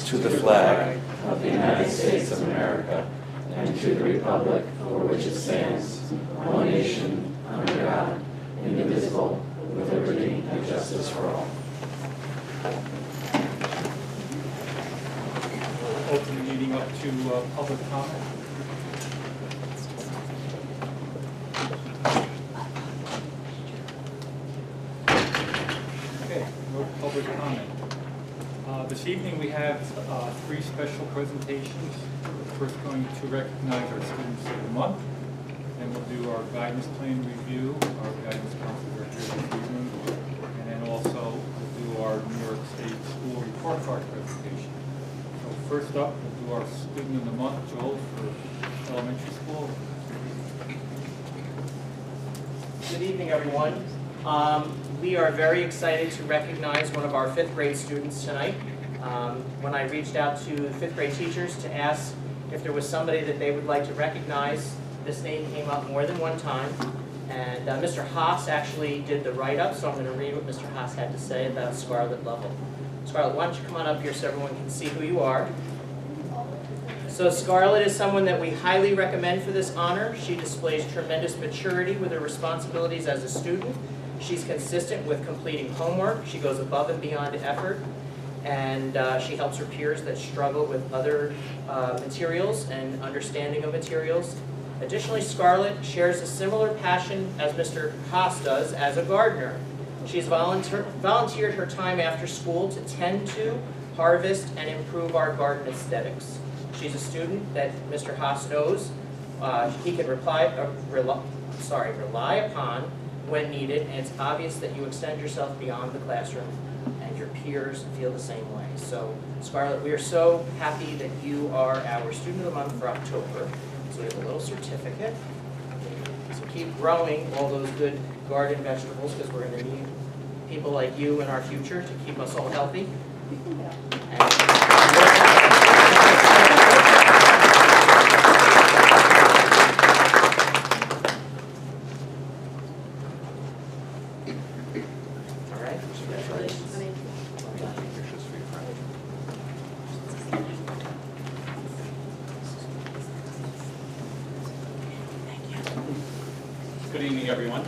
to the flag of the United States of America and to the republic for which it stands, one nation, under God, indivisible, with liberty and justice for all. Open the meeting up to public comment. Okay, no public comment. This evening we have three special presentations. We're first going to recognize our students of the month, then we'll do our guidance plan review. Our guidance counselors are here this evening, and then also we'll do our New York State School Report Card presentation. So first up, we'll do our student of the month, Joel, for elementary school. Good evening, everyone. We are very excited to recognize one of our fifth grade students tonight. When I reached out to the fifth grade teachers to ask if there was somebody that they would like to recognize, this name came up more than one time. And Mr. Haas actually did the write-up, so I'm going to read what Mr. Haas had to say about Scarlett Lovell. Scarlett, why don't you come on up here so everyone can see who you are. So Scarlett is someone that we highly recommend for this honor. She displays tremendous maturity with her responsibilities as a student. She's consistent with completing homework. She goes above and beyond effort. And she helps her peers that struggle with other materials and understanding of materials. Additionally, Scarlett shares a similar passion as Mr. Haas does as a gardener. She's volunteered her time after school to tend to, harvest, and improve our garden aesthetics. She's a student that Mr. Haas knows he can rely upon when needed, and it's obvious that you extend yourself beyond the classroom, and your peers feel the same way. So, Scarlett, we are so happy that you are our Student of the Month for October. So we have a little certificate. So keep growing all those good garden vegetables, because we're going to need people like you in our future to keep us all healthy. All right, congratulations. Good evening, everyone.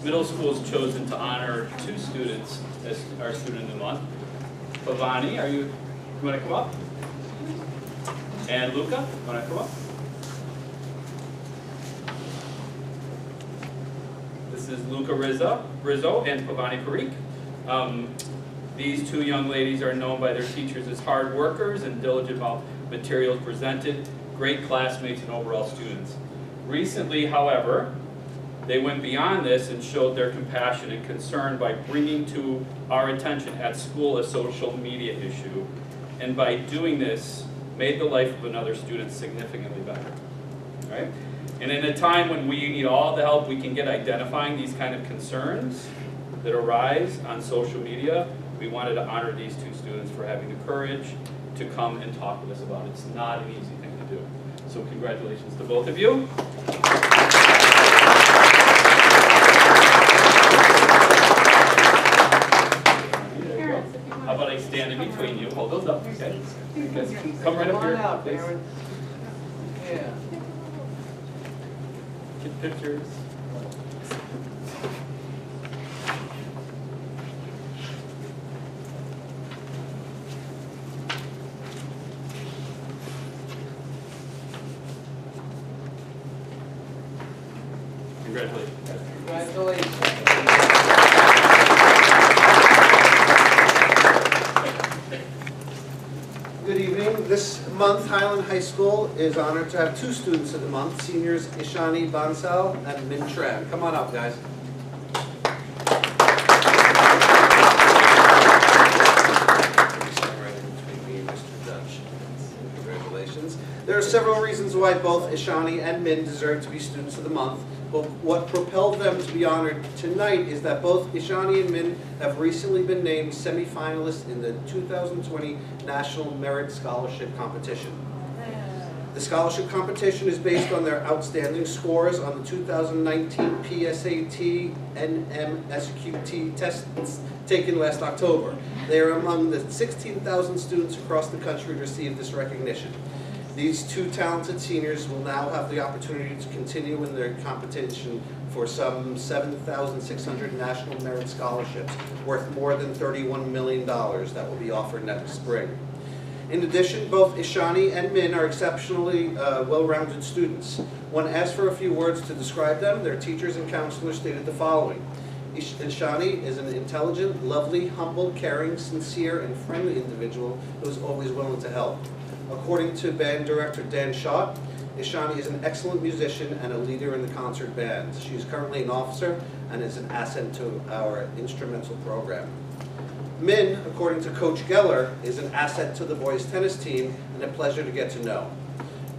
Middle school has chosen to honor two students as our Student of the Month. Pavani, you want to come up? And Luca, you want to come up? This is Luca Rizzo and Pavani Parikh. These two young ladies are known by their teachers as hard workers and diligent about materials presented, great classmates and overall students. Recently, however, they went beyond this and showed their compassion and concern by bringing to our attention at school a social media issue, and by doing this, made the life of another student significantly better. Right? And in a time when we need all the help we can get identifying these kind of concerns that arise on social media, we wanted to honor these two students for having the courage to come and talk with us about it. It's not an easy thing to do. So congratulations to both of you. How about I stand in between you? Hold those up, okay? Come right up here, please. Yeah. Get pictures. Congratulations. Congratulations. Good evening. This month, Highland High School is honored to have two students of the month, seniors Ishani Bansal and Min Tran. Come on up, guys. Stand right in between me and Mr. Dutch. Congratulations. There are several reasons why both Ishani and Min deserve to be students of the month. But what propelled them to be honored tonight is that both Ishani and Min have recently been named semifinalists in the 2020 National Merit Scholarship Competition. The scholarship competition is based on their outstanding scores on the 2019 PSAT NMSQT tests taken last October. They are among the 16,000 students across the country to receive this recognition. These two talented seniors will now have the opportunity to continue in their competition for some 7,600 National Merit Scholarships worth more than $31 million that will be offered next spring. In addition, both Ishani and Min are exceptionally well-rounded students. When asked for a few words to describe them, their teachers and counselors stated the following. Ishani is an intelligent, lovely, humble, caring, sincere, and friendly individual who is always willing to help. According to band director Dan Schott, Ishani is an excellent musician and a leader in the concert band. She is currently an officer and is an asset to our instrumental program. Min, according to Coach Geller, is an asset to the boys tennis team and a pleasure to get to know.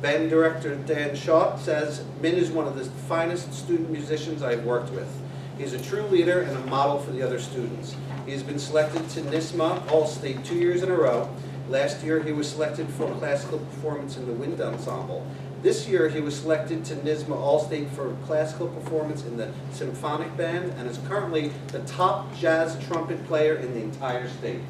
Band director Dan Schott says, Min is one of the finest student musicians I've worked with. He's a true leader and a model for the other students. He has been selected to NISMA All-State 2 years in a row. Last year he was selected for classical performance in the wind ensemble. This year he was selected to NISMA All-State for classical performance in the symphonic band and is currently the top jazz trumpet player in the entire state.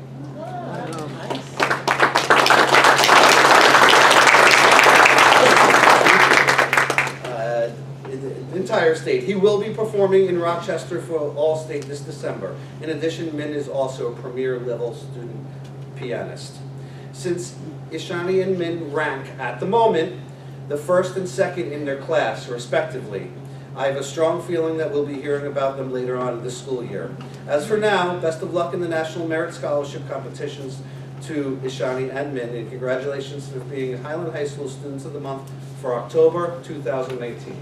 The entire state. He will be performing in Rochester for All-State this December. In addition, Min is also a premier level student pianist. Since Ishani and Min rank at the moment the first and second in their class, respectively, I have a strong feeling that we'll be hearing about them later on in this school year. As for now, best of luck in the National Merit Scholarship competitions to Ishani and Min, and congratulations for being Highland High School Students of the Month for October 2018.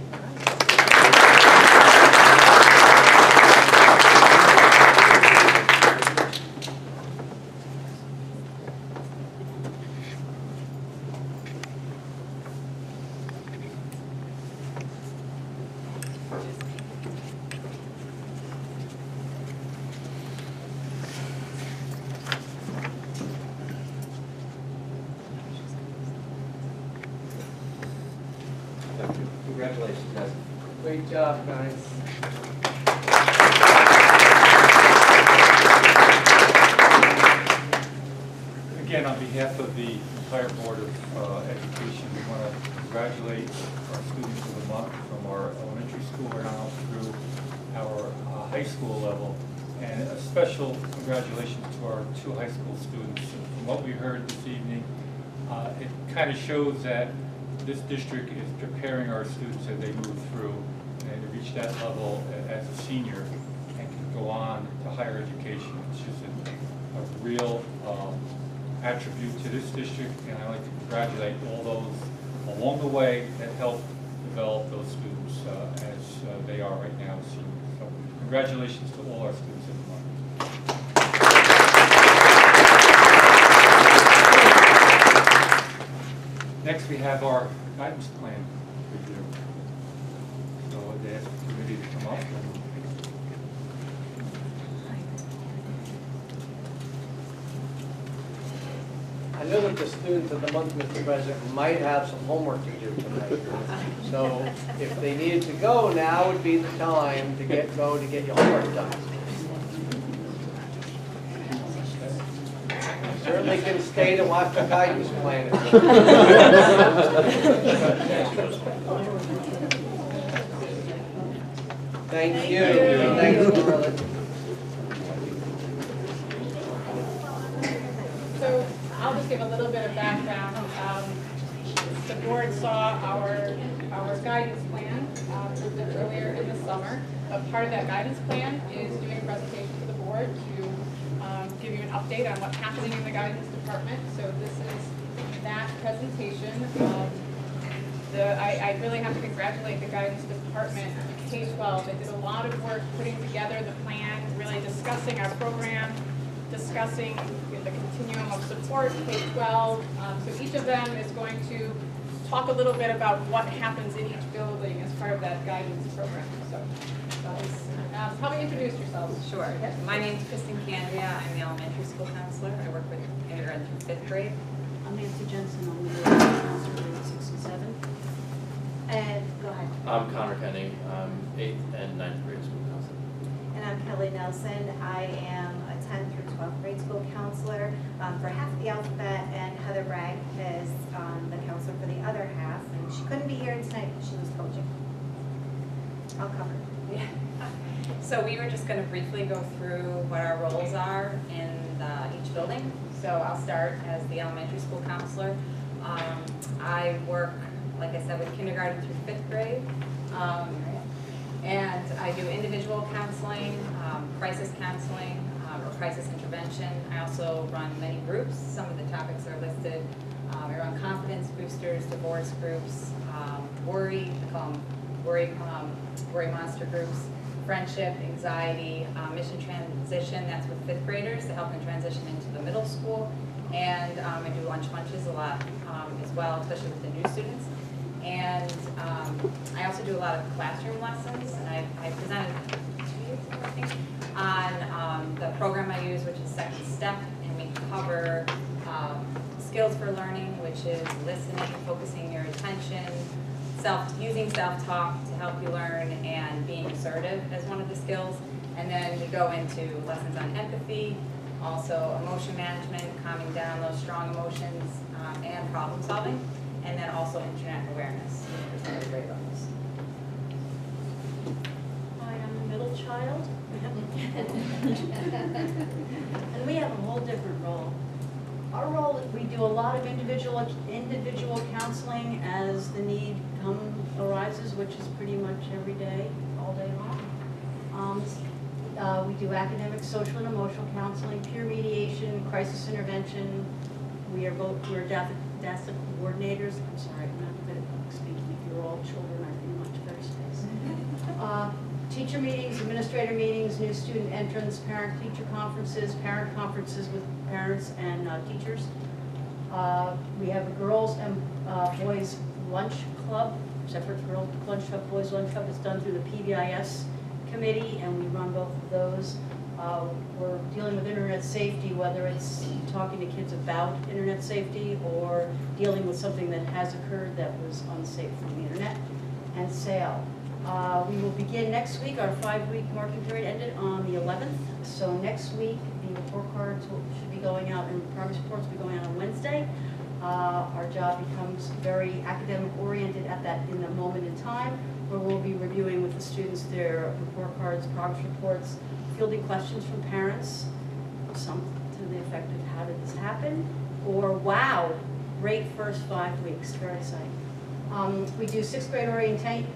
Congratulations, guys. Great job, guys. Again, on behalf of the entire Board of Education, we want to congratulate our students of the month from our elementary school and on through our high school level. And a special congratulations to our two high school students. From what we heard this evening, it kind of shows that this district is preparing our students as they move through and to reach that level as a senior and can go on to higher education. It's just a real attribute to this district, and I'd like to congratulate all those along the way that helped develop those students as they are right now seniors. So congratulations to all our students in the month. Next, we have our guidance plan review. So I'd ask the committee to come up. I know that the students of the month, Mr. President, might have some homework to do tonight. So if they needed to go, now would be the time to get your homework done. Certainly can stay to watch the guidance plan. Thank you. Thanks, Marla. So I'll just give a little bit of background. The board saw our guidance plan approved it earlier in the summer. A part of that guidance plan is doing a presentation to the board to give you an update on what's happening in the guidance department. So this is that presentation. I really have to congratulate the guidance department, K-12. They did a lot of work putting together the plan, really discussing our program, discussing the continuum of support, K-12. So each of them is going to talk a little bit about what happens in each building as part of that guidance program. So probably introduce yourselves. Sure. My name is Kristen Candria. I'm the elementary school counselor. I work with kindergarten through 5th grade. I'm Nancy Jensen, I'm the counselor for grades 6 and 7. And, go ahead. I'm Connor Kenny, 8th and 9th grade school counselor. And I'm Kelly Nelson. I am a 10th through 12th grade school counselor for half of the alphabet, and Heather Bragg is the counselor for the other half. And she couldn't be here tonight because she was coaching. I'll cover. Yeah. So we were just going to briefly go through what our roles are in each building. So I'll start as the elementary school counselor. I work, like I said, with kindergarten through 5th grade. And I do individual counseling, crisis counseling, or crisis intervention. I also run many groups. Some of the topics are listed. I run confidence boosters, divorce groups, worry, I call them worry monster groups, friendship, anxiety, mission transition, that's with 5th graders to help them transition into the middle school. And I do lunch bunches a lot as well, especially with the new students. And I also do a lot of classroom lessons, and I presented 2 years ago, I think, on the program I use, which is Second Step, and we cover skills for learning, which is listening, focusing your attention, using self-talk to help you learn, and being assertive as one of the skills. And then we go into lessons on empathy, also emotion management, calming down those strong emotions, and problem solving, and then also internet awareness for some of the grade levels. Hi, I'm the middle child. And we have a whole different role. Our role, we do a lot of individual counseling as the need arises, which is pretty much every day, all day long. We do academic, social, and emotional counseling, peer mediation, crisis intervention. We're DASA coordinators. I'm sorry, I'm not good at speaking. If you're all children, I'd be much better space. Teacher meetings, administrator meetings, new student entrance, parent-teacher conferences, parent conferences with parents and teachers. We have a girls and boys lunch club, separate girls lunch club, boys lunch club. It's done through the PBIS committee, and we run both of those. We're dealing with internet safety, whether it's talking to kids about internet safety or dealing with something that has occurred that was unsafe from the internet. And SAIL. We will begin next week. Our 5-week marking period ended on the 11th. So next week, the report cards should be going out, and progress reports will be going out on Wednesday. Our job becomes very academic oriented in the moment in time, where we'll be reviewing with the students their report cards, progress reports, fielding questions from parents, some to the effect of how did this happen, or wow, great first 5 weeks, very exciting. We do 6th grade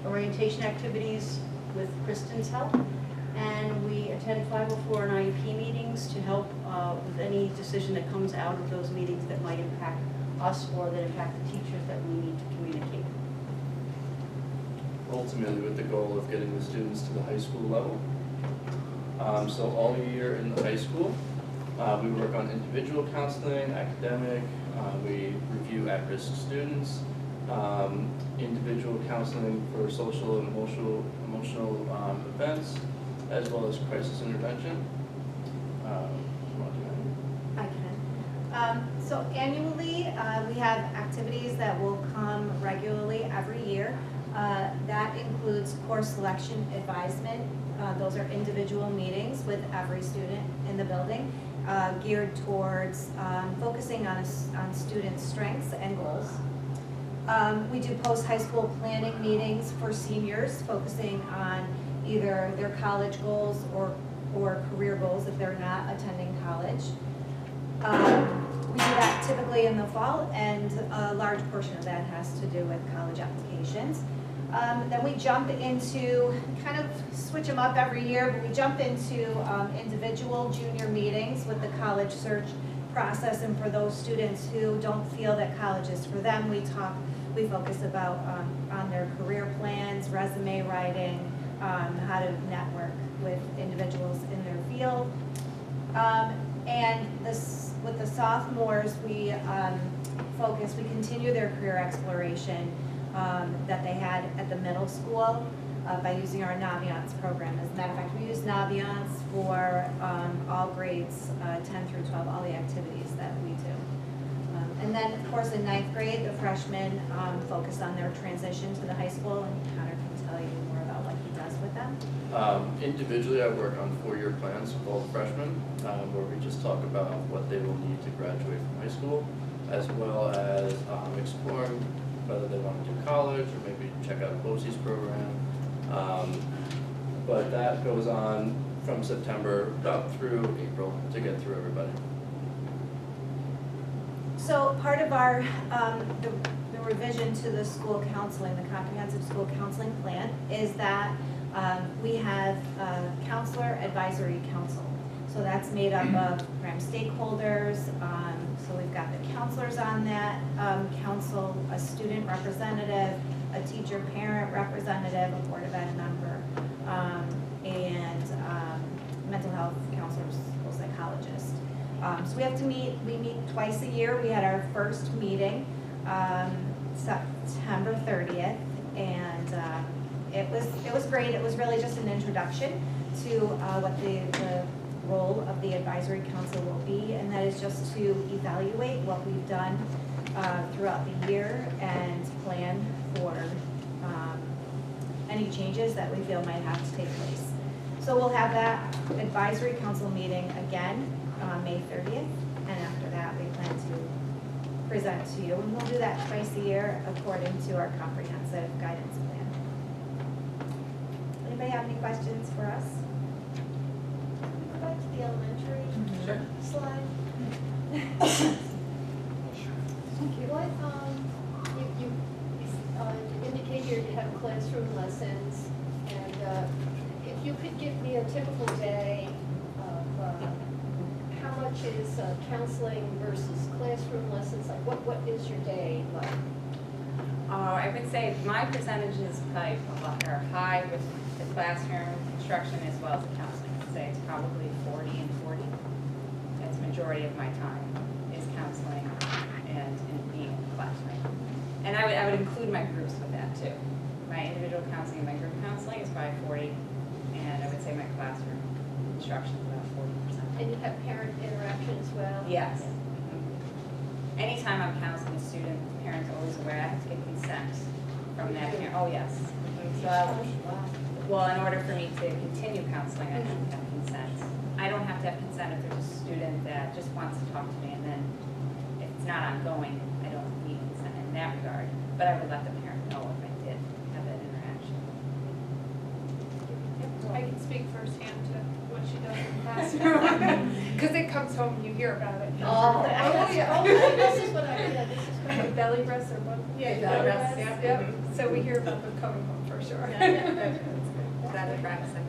orientation activities with Kristen's help, and we attend 504 and IEP meetings to help with any decision that comes out of those meetings that might impact us or that impact the teachers that we need to communicate. Ultimately with the goal of getting the students to the high school level. So all year in the high school, we work on individual counseling, academic, we review at-risk students, individual counseling for social and emotional events, as well as crisis intervention. I can. So annually, we have activities that will come regularly every year. That includes course selection advisement. Those are individual meetings with every student in the building, geared towards focusing on students' strengths and goals. We do post-high school planning meetings for seniors, focusing on either their college goals or career goals if they're not attending college. We do that typically in the fall, and a large portion of that has to do with college applications. Then we jump into, kind of switch them up every year, but we jump into individual junior meetings with the college search process, and for those students who don't feel that college is for them, we focus about on their career plans, resume writing, how to network with individuals in their field. And with the sophomores, we continue their career exploration that they had at the middle school by using our Naviance program. As a matter of fact, we use Naviance for all grades 10 through 12, all the activities that we do. And then, of course, in ninth grade, the freshmen focus on their transition to the high school, and Connor can tell you more about what he does with them. Individually, I work on 4-year plans with all the freshmen, where we just talk about what they will need to graduate from high school, as well as exploring whether they want to do college or maybe check out a BOCES program. But that goes on from September up through April to get through everybody. So part of our, the revision to the school counseling, the comprehensive school counseling plan, is that we have a counselor advisory council. So that's made up of program stakeholders, so we've got the counselors on that council, a student representative, a teacher parent representative, a Board of Ed member, and mental health counselors, school psychologist. So we have to meet, we meet twice a year. We had our first meeting September 30th, and it was great. It was really just an introduction to what the role of the advisory council will be, and that is just to evaluate what we've done throughout the year and plan for any changes that we feel might have to take place. So we'll have that advisory council meeting again May 30th, and after that we plan to present to you, and we'll do that twice a year according to our comprehensive guidance plan. Anybody have any questions for us? Go back to the elementary slide. What, you indicate here you have classroom lessons, and if you could give me a typical day of how much is counseling versus classroom lessons, like what is your day like? I would say my percentages probably are high with the classroom instruction as well as the counseling. I'd say it's probably 40 and 40. That's the majority of my time is counseling and being in the classroom. And I would include my groups with that too. My individual counseling and my group counseling is probably 40, and I would say my classroom instruction is about 40%. And you have parent interaction as well? Yes. Anytime I'm counseling a student, the parent's always aware. I have to get consent from that parent. Oh, yes. So, well, in order for me to continue counseling, I have to have consent. I don't have to have consent if there's a student that just wants to talk to me, and then if it's not ongoing, I don't need consent in that regard. But I would let the parent know if I did have that interaction. I can speak firsthand to what she does in the classroom, because it comes home, you hear about it. Oh, yeah. this is what I did, this is what I did. Belly breasts or what? Yeah, belly breasts, yeah. So we hear about them coming home for sure. That attracts them.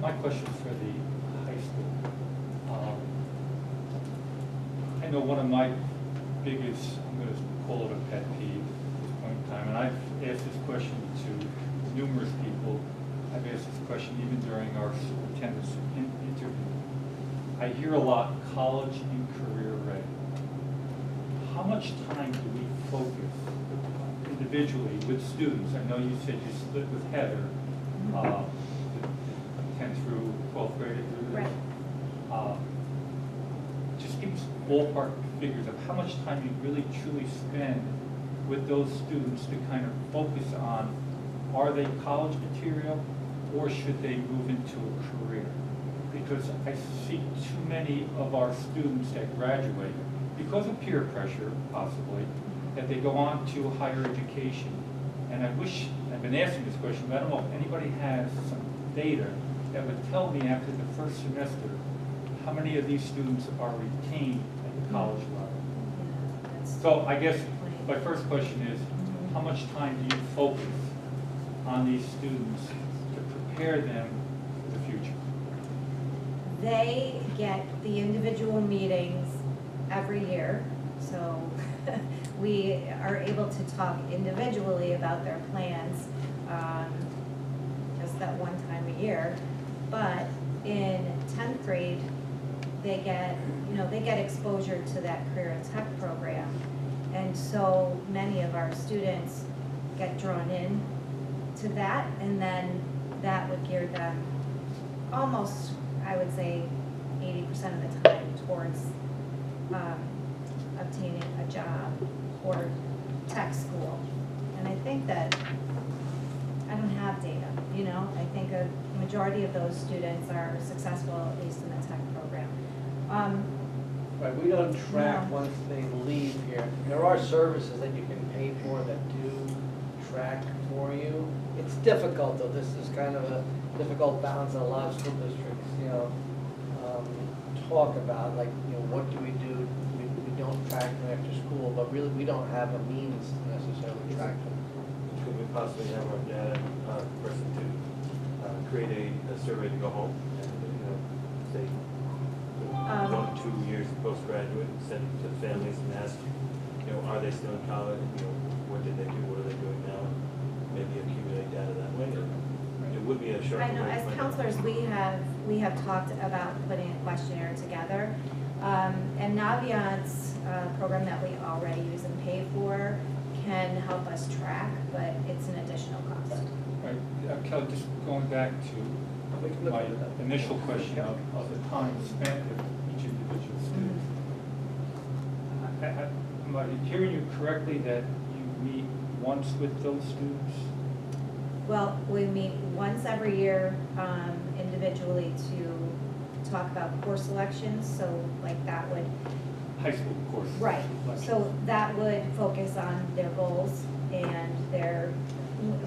My question for the high school. I know one of my biggest, I'm going to call it a pet peeve at this point in time, and I've asked this question to numerous people. I've asked this question even during our superintendent's interview. I hear a lot, college and career ready. How much time do we focus individually with students? I know you said you split with Heather, 10th through 12th grade. Right. Just give us ballpark figures of how much time you really truly spend with those students to kind of focus on, are they college material or should they move into a career? Because I see too many of our students that graduate, because of peer pressure possibly, that they go on to higher education. And I wish, I've been asking this question, but I don't know if anybody has some data that would tell me after the first semester how many of these students are retained at the college level. So I guess my first question is, how much time do you focus on these students to prepare them for the future? They get the individual meetings every year, so we are able to talk individually about their plans just that one time a year. But in 10th grade, they get exposure to that career and tech program. And so many of our students get drawn in to that, and then that would gear them almost, I would say, 80% of the time towards obtaining a job or tech school. And I think that, I don't have data, you know, I think a majority of those students are successful, at least in the tech program. Right, we don't track No. once they leave here. There are services that you can pay for that do track for you. It's difficult though, this is kind of a difficult balance that a lot of school districts, you know, talk about, like, you know, what do we do? We don't track them after school, but really we don't have a means to necessarily track them. Could we possibly have our data person to create a survey to go home and, you know, say, 1 to 2 years postgraduate, send it to families and ask, you know, are they still in college? You know, what did they do? What are they doing now? Maybe accumulate data that way. It would be a short. I know, as counselors, we have talked about putting a questionnaire together. And Naviant's program that we already use and pay for can help us track, but it's an additional cost. Right, Kelly, just going back to We can look my into that. initial question of the time spent with each individual student. Am I hearing you correctly that you meet once with those students? Well, we meet once every year individually to talk about course selections, so like that would, High school course. right, so that would focus on their goals and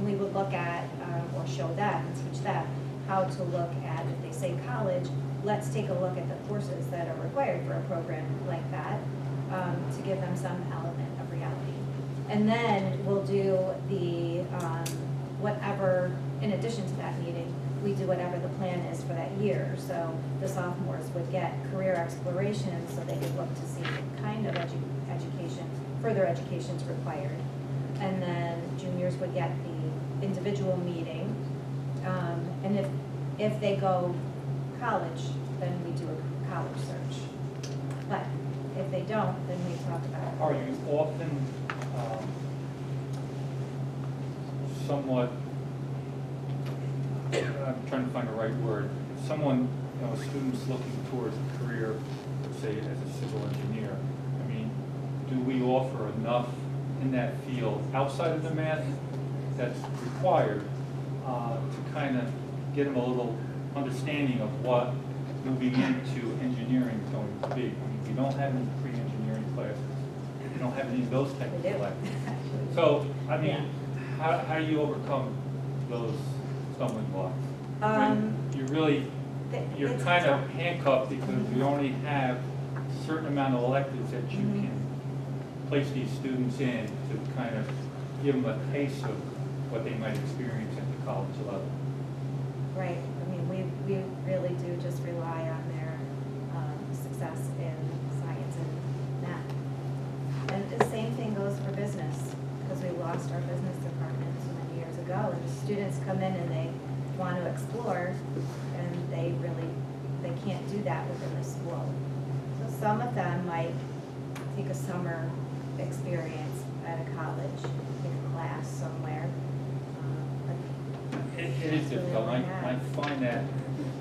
we would look at, or show them, teach them how to look at, if they say college, let's take a look at the courses that are required for a program like that, to give them some element of reality. And then we'll do the, whatever, in addition to that meeting, we do whatever the plan is for that year. So the sophomores would get career exploration, so they could look to see what kind of education, further education is required. And then juniors would get the individual meeting. And if they go college, then we do a college search. But if they don't, then we talk about. Are you often somewhat, I'm trying to find the right word, someone, you know, students looking towards a career, let's say as a civil engineer, I mean, do we offer enough in that field outside of the math that's required to kind of get them a little understanding of what moving into engineering is going to be? I mean, we don't have any pre-engineering classes. We don't have any of those type of We do. classes. So, I mean, how do you overcome those stumbling blocks? When you really, you're it's kind of tough. handcuffed because you only have a certain amount of electives that you Mhm. can place these students in to kind of give them a taste of what they might experience at the college level. Right, I mean, we really do just rely on their success in science and math. And the same thing goes for business, because we lost our business department so many years ago, and the students come in and they want to explore, and they can't do that within the school. So some of them might take a summer experience at a college, take a class somewhere. It is difficult. I find that,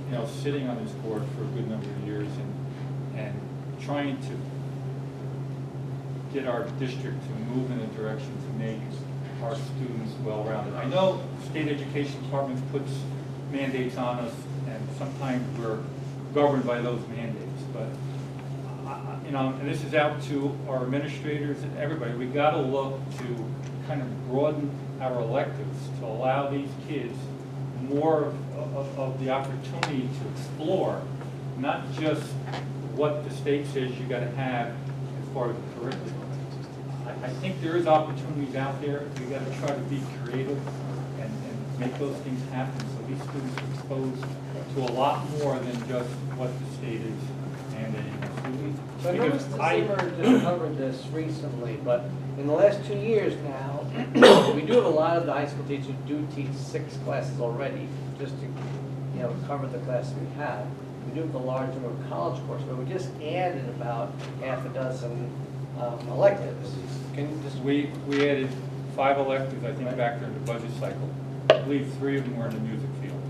you know, sitting on this board for a good number of years and trying to get our district to move in a direction to make our students well-rounded. I know state education department puts mandates on us, and sometimes we're governed by those mandates, but you know, and this is out to our administrators and everybody, we gotta look to kind of broaden our electives to allow these kids more of the opportunity to explore, not just what the state says you gotta have as far as the curriculum. I think there is opportunities out there. We gotta try to be creative and make those things happen so these students are exposed to a lot more than just what the state is mandating. So I know Mr. Zimmer just covered this recently, but in the last 2 years now, we do have a lot of the high school teachers who do teach 6 classes already, just to, you know, cover the classes we have. We do have a large number of college courses, but we just added about half a dozen electives. Can you just? We added 5 electives, I think, back during the budget cycle. I believe 3 of them were in the music field.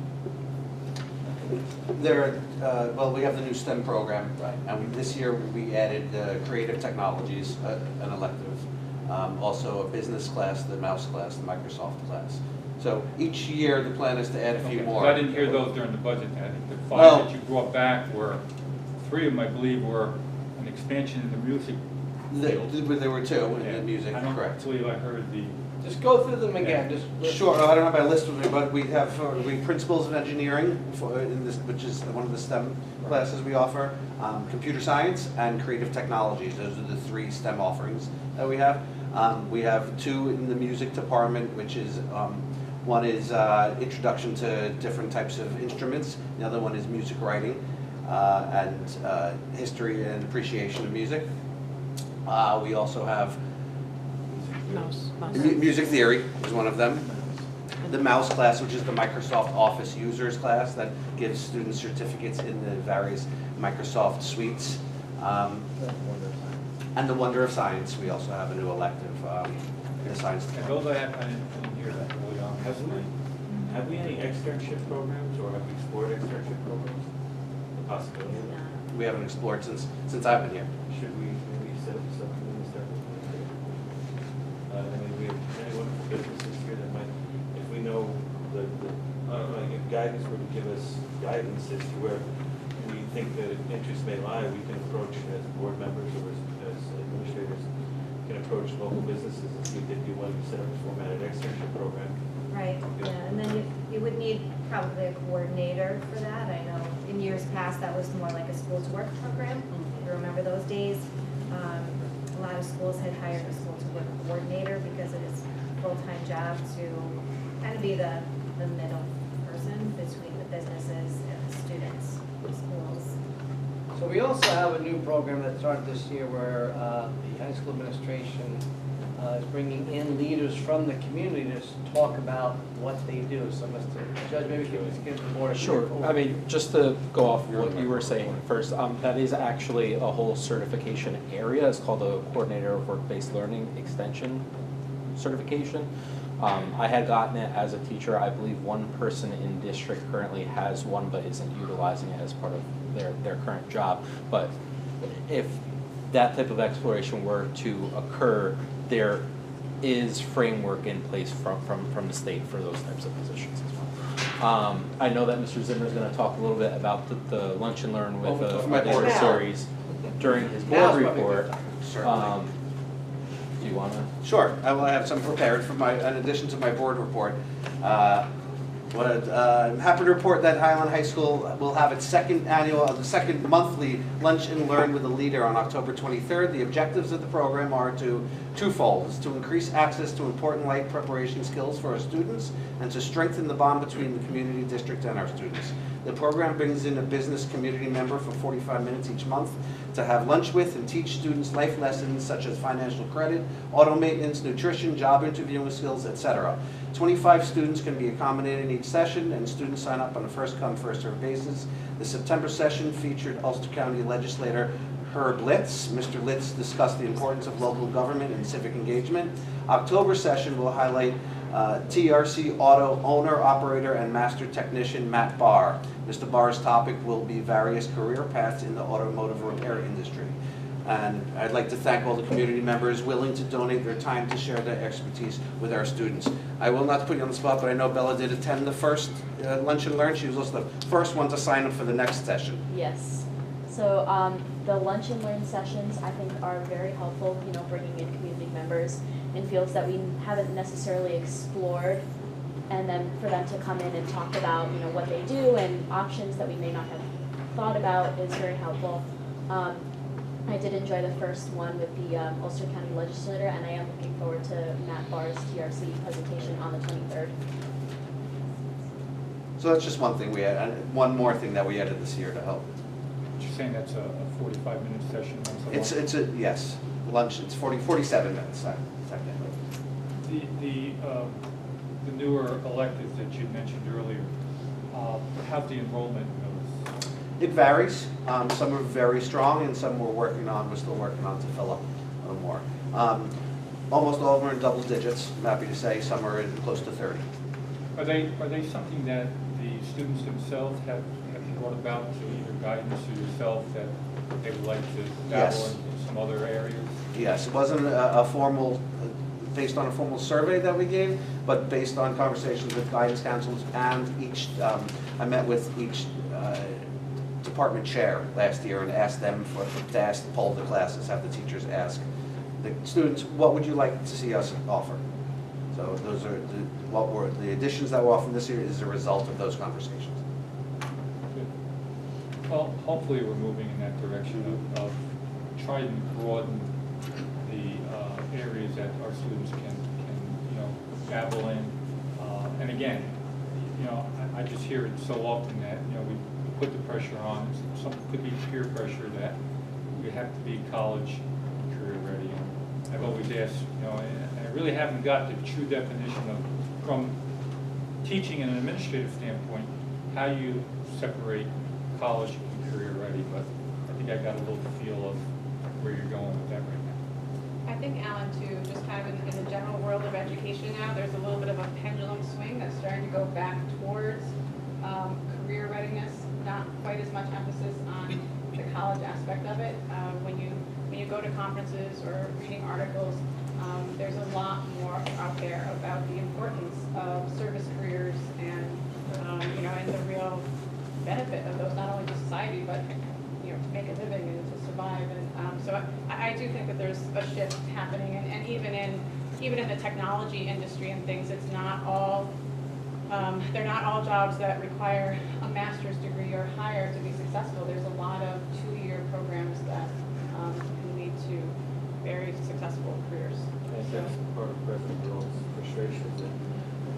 Well, we have the new STEM program, Right. and this year we added creative technologies, an elective, also a business class, the mouse class, the Microsoft class. So each year, the plan is to add a few Okay, more. 'cause I didn't hear those during the budget. I think the Well- five that you brought back were, 3 of them, I believe, were an expansion in the music field. There were 2 in Yeah. the music, I don't correct. believe I heard the, Just go through them again, just. Sure, I don't have my list with me, but we have principles of engineering, in this, which is one of the STEM classes we offer, computer science, and creative technologies. Those are the 3 STEM offerings that we have. We have 2 in the music department, which is, one is introduction to different types of instruments. The other one is music writing and history and appreciation of music. We also have music theory is one of them. The mouse class, which is the Microsoft Office users class that gives students certificates in the various Microsoft suites. And the Wonder of Science, we also have a new elective in the science and department. those I didn't hear that early on. Have we any externship programs, or have we explored externship programs? The possibility of that? We haven't explored since I've been here. Should we maybe set up something in this department? I mean, we have many wonderful businesses here that might, if we know I don't know, if guidance were to give us guidance as to where we think that interest may lie, we can approach as board members or as administrators, can approach local businesses and see if they'd be willing to set up a formatted externship program. Right, yeah, and then you would need probably a coordinator for that. I know in years past, that was more like a school to work program. You remember those days? A lot of schools had hired a school to work coordinator because it is a full-time job to kind of be the middle person between the businesses and the students, the schools. So we also have a new program that started this year where the high school administration is bringing in leaders from the community to talk about what they do. So Mr. Judge, maybe you can just give the board a Sure. brief I mean, just to go off what you were saying first, that is actually a whole certification area. It's called the Coordinator of Work-Based Learning Extension certification. I had gotten it as a teacher. I believe one person in district currently has one, but isn't utilizing it as part of their current job. But if that type of exploration were to occur, there is framework in place from the state for those types of positions as well. I know that Mr. Zimmer is going to talk a little bit about the Lunch and Learn with my board series during his Now's board probably a good report. time. Certainly. Do you want to? Sure, I will have some prepared for in addition to my board report. I'm happy to report that Highland High School will have its second monthly Lunch and Learn with a Leader on October 23rd. The objectives of the program are twofold: is to increase access to important life preparation skills for our students and to strengthen the bond between the community district and our students. The program brings in a business community member for 45 minutes each month to have lunch with and teach students life lessons such as financial credit, auto maintenance, nutrition, job interviewing skills, etc. 25 students can be accommodated in each session, and students sign up on a first-come, first-served basis. The September session featured Ulster County Legislator Herb Litz. Mr. Litz discussed the importance of local government and civic engagement. October session will highlight TRC Auto Owner, Operator, and Master Technician Matt Barr. Mr. Barr's topic will be various career paths in the automotive repair industry. And I'd like to thank all the community members willing to donate their time to share their expertise with our students. I will not put you on the spot, but I know Bella did attend the first Lunch and Learn. She was also the first one to sign up for the next session. Yes. So the Lunch and Learn sessions, I think, are very helpful, bringing in community members in fields that we haven't necessarily explored, and then for them to come in and talk about, what they do and options that we may not have thought about is very helpful. I did enjoy the first one with the Ulster County Legislator, and I am looking forward to Matt Barr's TRC presentation on the 23rd. So that's just one thing we had, and one more thing that we added this year to help. You're saying that's a 45-minute session once a month? It's yes, lunch, it's 47 minutes, technically. The newer electives that you mentioned earlier, how's the enrollment in those? It varies. Some are very strong, and some we're still working on to fill up a little more. Almost all of them are in double digits, I'm happy to say. Some are in close to 30. Are they something that the students themselves have brought about to either guidance or yourself that they would like to Yes. dabble in some other areas? Yes, it wasn't a formal, based on a formal survey that we gave, but based on conversations with guidance counselors and each, I met with each department chair last year and asked them to ask the poll of the classes, have the teachers ask the students, what would you like to see us offer? So those are the additions that we're offering this year is a result of those conversations. Good. Well, hopefully we're moving in that direction of trying to broaden the areas that our students can dabble in. And again, I just hear it so often that, we put the pressure on, some could be peer pressure that we have to be college career ready. And I've always asked, and I really haven't got the true definition of, from teaching and an administrative standpoint, how you separate college and career ready, but I think I got a little feel of where you're going with that right now. I think, Alan, too, just kind of in the general world of education now, there's a little bit of a pendulum swing that's starting to go back towards career readiness, not quite as much emphasis on the college aspect of it. When you go to conferences or reading articles, there's a lot more out there about the importance of service careers and and the real benefit of those, not only to society, but to make a living and to survive. And so I do think that there's a shift happening, and even in the technology industry and things, it's not all they're not all jobs that require a master's degree or higher to be successful. There's a lot of 2-year programs that can lead to very successful careers. I think that's part of President Burrow's frustration, that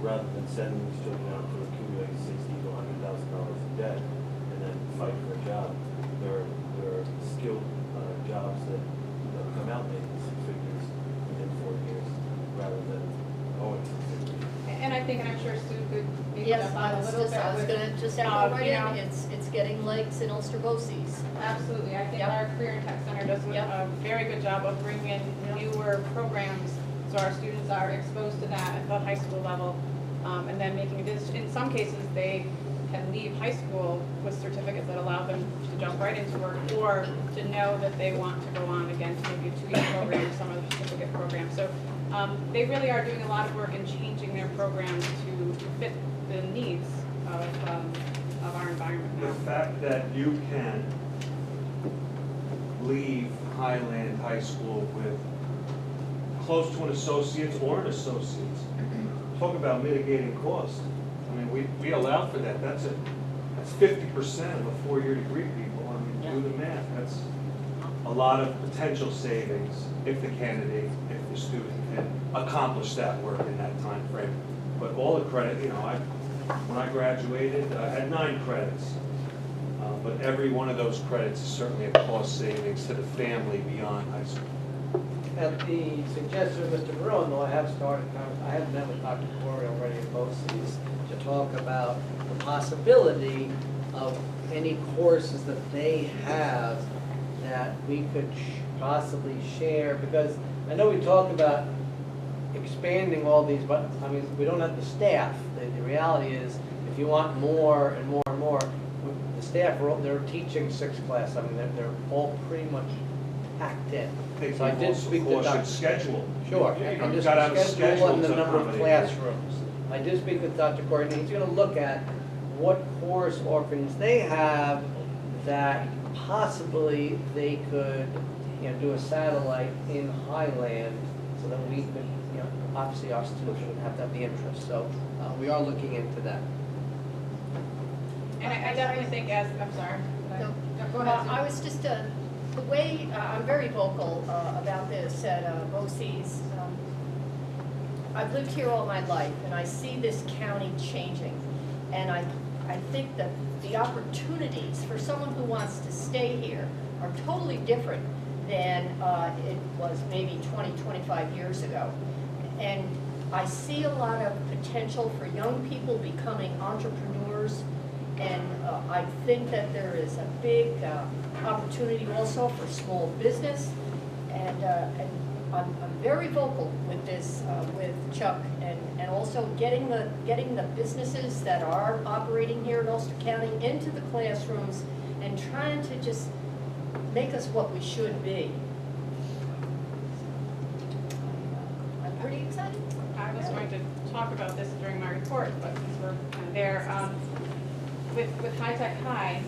rather than sending these children out to accumulate $60,000 to $100,000 in debt and then fight for a job, there are skilled jobs that come out making 6 figures within 4 years rather than owing 6 figures. And I think, and I'm sure Sue could maybe Yes, jump on a little bit. I was with, gonna just echo right you know, in, it's getting legs in Ulster BOCES. Absolutely. I think Yep. our Career and Tech Center does Yep. a very good job of bringing in newer programs, so our students are exposed to that at the high school level, and then making it. In some cases, they can leave high school with certificates that allow them to jump right into work, or to know that they want to go on again to maybe a 2-year program or some other certificate program. So they really are doing a lot of work in changing their programs to fit the needs of our environment now. The fact that you can leave Highland High School with close to an associate's or an associate's, talk about mitigating cost. I mean, we allow for that. That's 50% of a 4-year degree, people. I mean, do the math. That's a lot of potential savings if the candidate, if the student can accomplish that work in that time frame. But all the credit, when I graduated, I had 9 credits. But every one of those credits is certainly a cost savings to the family beyond high school. At the suggestion of Mr. Barone, though, I have met with Dr. Corey already in both cities to talk about the possibility of any courses that they have that we could possibly share, because I know we talked about expanding all these, but I mean, we don't have the staff. The reality is, if you want more and more and more, the staff, they're teaching 6 classes. I mean, they're all pretty much packed in. So I did speak to Dr. Schedule. Sure, You and got just to have a schedule schedule and the to number of accommodate. classrooms. I did speak with Dr. Corey, and he's gonna look at what course offerings they have that possibly they could, do a satellite in Highland so that we could, obviously our students would have to have the interest. So we are looking into that. And I definitely think I'm sorry. No. Go ahead. I was just, the way, I'm very vocal about this at BOCES. I've lived here all my life, and I see this county changing. And I think that the opportunities for someone who wants to stay here are totally different than it was maybe 20, 25 years ago. And I see a lot of potential for young people becoming entrepreneurs. And I think that there is a big opportunity also for small business. And I'm very vocal with this, with Chuck, and also getting the businesses that are operating here in Ulster County into the classrooms and trying to just make us what we should be. I'm pretty excited. I was going to talk about this during my report, but since we're kind of there, with High Tech High,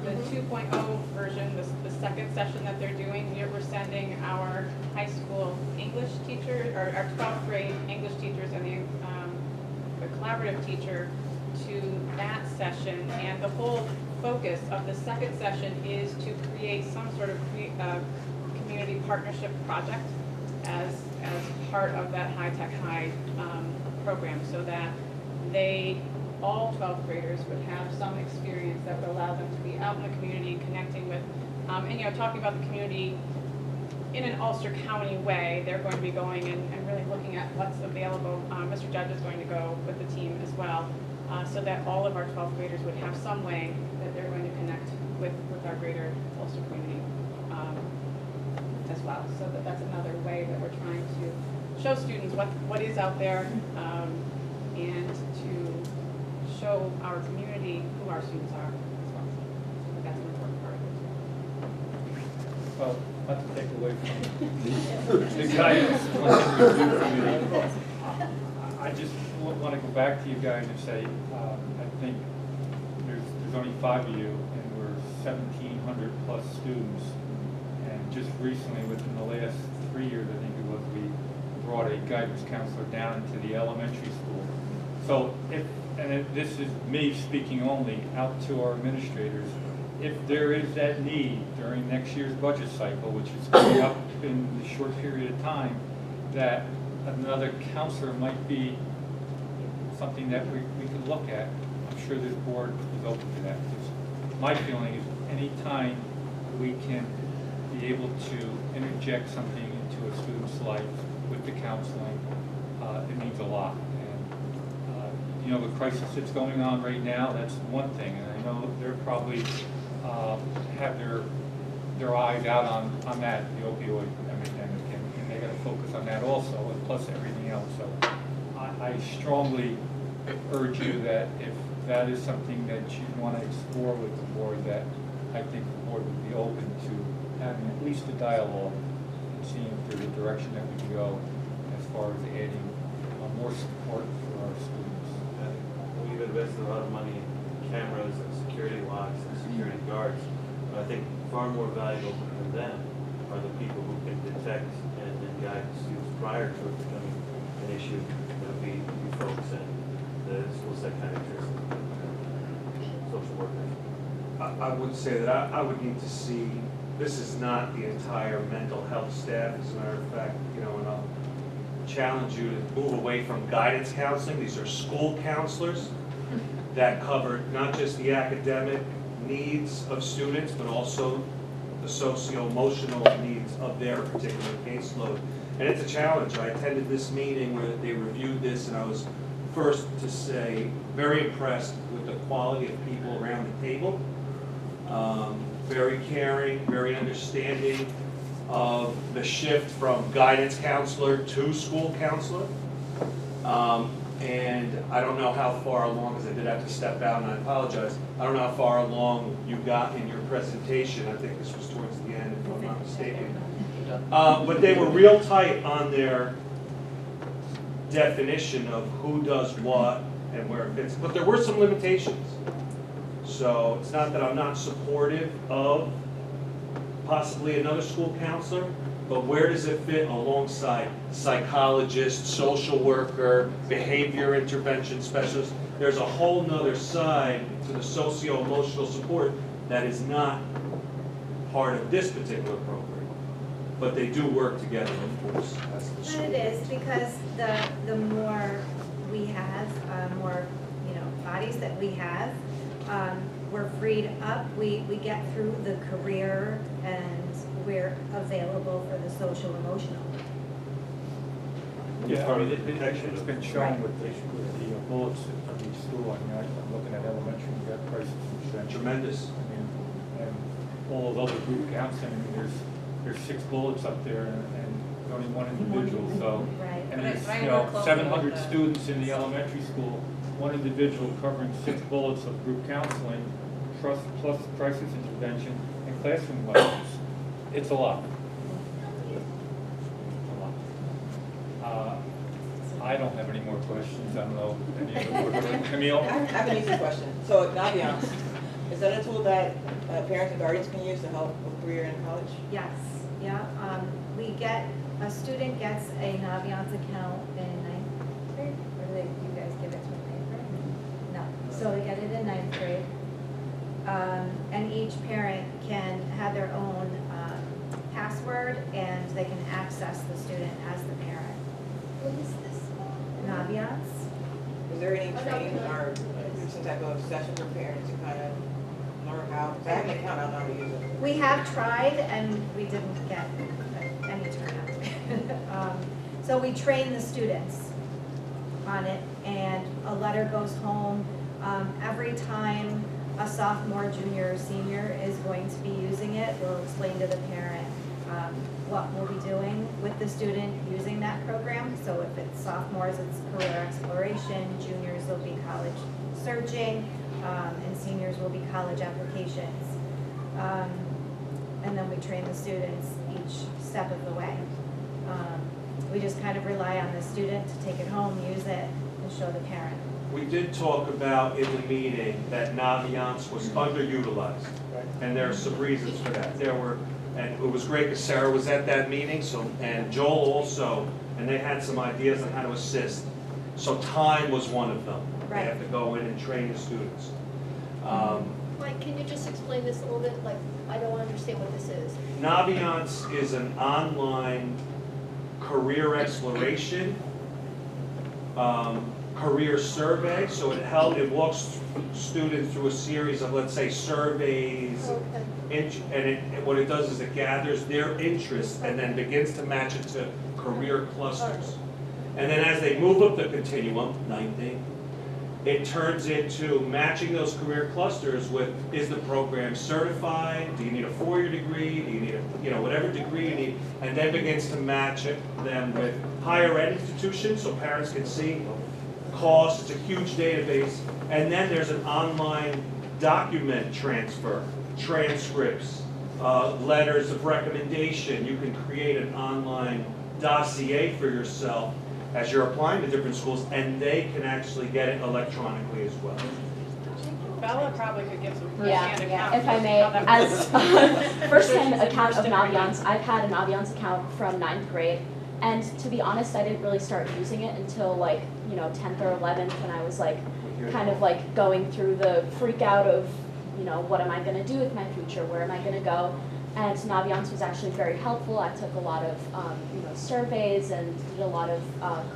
the 2.0 version, the second session that they're doing, we're sending our high school English teachers, or our 12th grade English teachers and the collaborative teacher to that session. And the whole focus of the second session is to create some sort of community partnership project as part of that High Tech High program, so that all 12th graders would have some experience that would allow them to be out in the community, connecting with, and talking about the community in an Ulster County way. They're going to be going and really looking at what's available. Mr. Judge is going to go with the team as well, so that all of our 12th graders would have some way that they're going to connect with our greater Ulster community as well. So that's another way that we're trying to show students what is out there, and to show our community who our students are as well. So that's an important part of it. Well, not to take away from the guidance plan review committee, I just want to go back to you guys and say, I think there's only 5 of you, and we're 1,700 plus students. And just recently, within the last 3 years, I think it was, we brought a guidance counselor down to the elementary school. So this is me speaking only out to our administrators, if there is that need during next year's budget cycle, which is coming up in the short period of time, that another counselor might be something that we could look at. I'm sure this board is open to that. My feeling is any time we can be able to interject something into a student's life with the counseling, it means a lot. And the crisis that's going on right now, that's one thing, and I know they're probably have their eyes out on that, the opioid epidemic, and they got to focus on that also, and plus everything else. So I strongly urge you that if that is something that you want to explore with the board, that I think the board would be open to having at least a dialogue and seeing if there's a direction that we can go as far as adding more support for our students. We've invested a lot of money in cameras and security locks and security guards. But I think far more valuable than them are the people who can detect and guide the students prior to it becoming an issue. That would be you folks and the school psychiatrists, social workers. I would say that I would need to see, this is not the entire mental health staff. As a matter of fact, and I'll challenge you to move away from guidance counseling. These are school counselors that cover not just the academic needs of students, but also the socio-emotional needs of their particular caseload. And it's a challenge. I attended this meeting where they reviewed this, and I was first to say very impressed with the quality of people around the table. Very caring, very understanding of the shift from guidance counselor to school counselor. And I don't know how far along, because I did have to step out, and I apologize. I don't know how far along you got in your presentation. I think this was towards the end, if I'm not mistaken. But they were real tight on their definition of who does what and where it fits. But there were some limitations. So it's not that I'm not supportive of possibly another school counselor, but where does it fit alongside psychologist, social worker, behavior intervention specialist? There's a whole nother side to the socio-emotional support that is not part of this particular program. But they do work together, of course, as the school. And it is, because the more we have, more bodies that we have, we're freed up, we get through the career, and we're available for the social emotional. Yeah, I mean, it's been shown with the bullets of each school. I mean, I'm looking at elementary, you got crisis intervention. Tremendous. I mean, and all of other group counseling, I mean, there's 6 bullets up there, and only one individual, so. Right. And But I- there's, I you work know, closely 700 with the- students in the elementary school, one individual covering 6 bullets of group counseling, plus crisis intervention, and classroom lessons. It's a lot. It's a lot. I don't have any more questions. I don't know, any other board members? Camille? I have an easy question. So Naviance, is that a tool that parents and guardians can use to help with career in college? Yes, yeah, a student gets a Naviance account in ninth grade, or do you guys give it to them in ninth grade? No, so they get it in ninth grade. And each parent can have their own password, and they can access the student as the parent. What is this? Naviance? Is there any training or some type of session for parents to kind of learn how? 'Cause I have an account, I don't know how to use it. We have tried, and we didn't get any turnout. So we train the students on it, and a letter goes home every time a sophomore, junior, or senior is going to be using it. We'll explain to the parent what we'll be doing with the student using that program. So if it's sophomores, it's career exploration, juniors will be college searching, and seniors will be college applications. And then we train the students each step of the way. We just kind of rely on the student to take it home, use it, and show the parent. We did talk about in the meeting that Naviance was underutilized, and there are some reasons for that. And it was great because Sarah was at that meeting, and Joel also, and they had some ideas on how to assist. So time was one of them. They have to go in and train the students. Mike, can you just explain this a little bit? Like, I don't understand what this is. Naviance is an online career exploration, career survey. So it walks students through a series of, let's say, surveys. Okay. And what it does is it gathers their interests and then begins to match it to career clusters. And then as they move up the continuum, 9th, it turns into matching those career clusters with, is the program certified? Do you need a 4-year degree? Do you need whatever degree you need? And then begins to match them with higher ed institutions so parents can see costs. It's a huge database. And then there's an online document transfer, transcripts, letters of recommendation. You can create an online dossier for yourself as you're applying to different schools, and they can actually get it electronically as well. Bella probably could give some Yeah, first-hand account. if I may, as first-hand account of Naviance, I've had a Naviance account from 9th grade, and to be honest, I didn't really start using it until 10th or 11th, when I was kind of going through the freak out of, what am I gonna do with my future, where am I gonna go? And Naviance was actually very helpful. I took a lot of surveys and did a lot of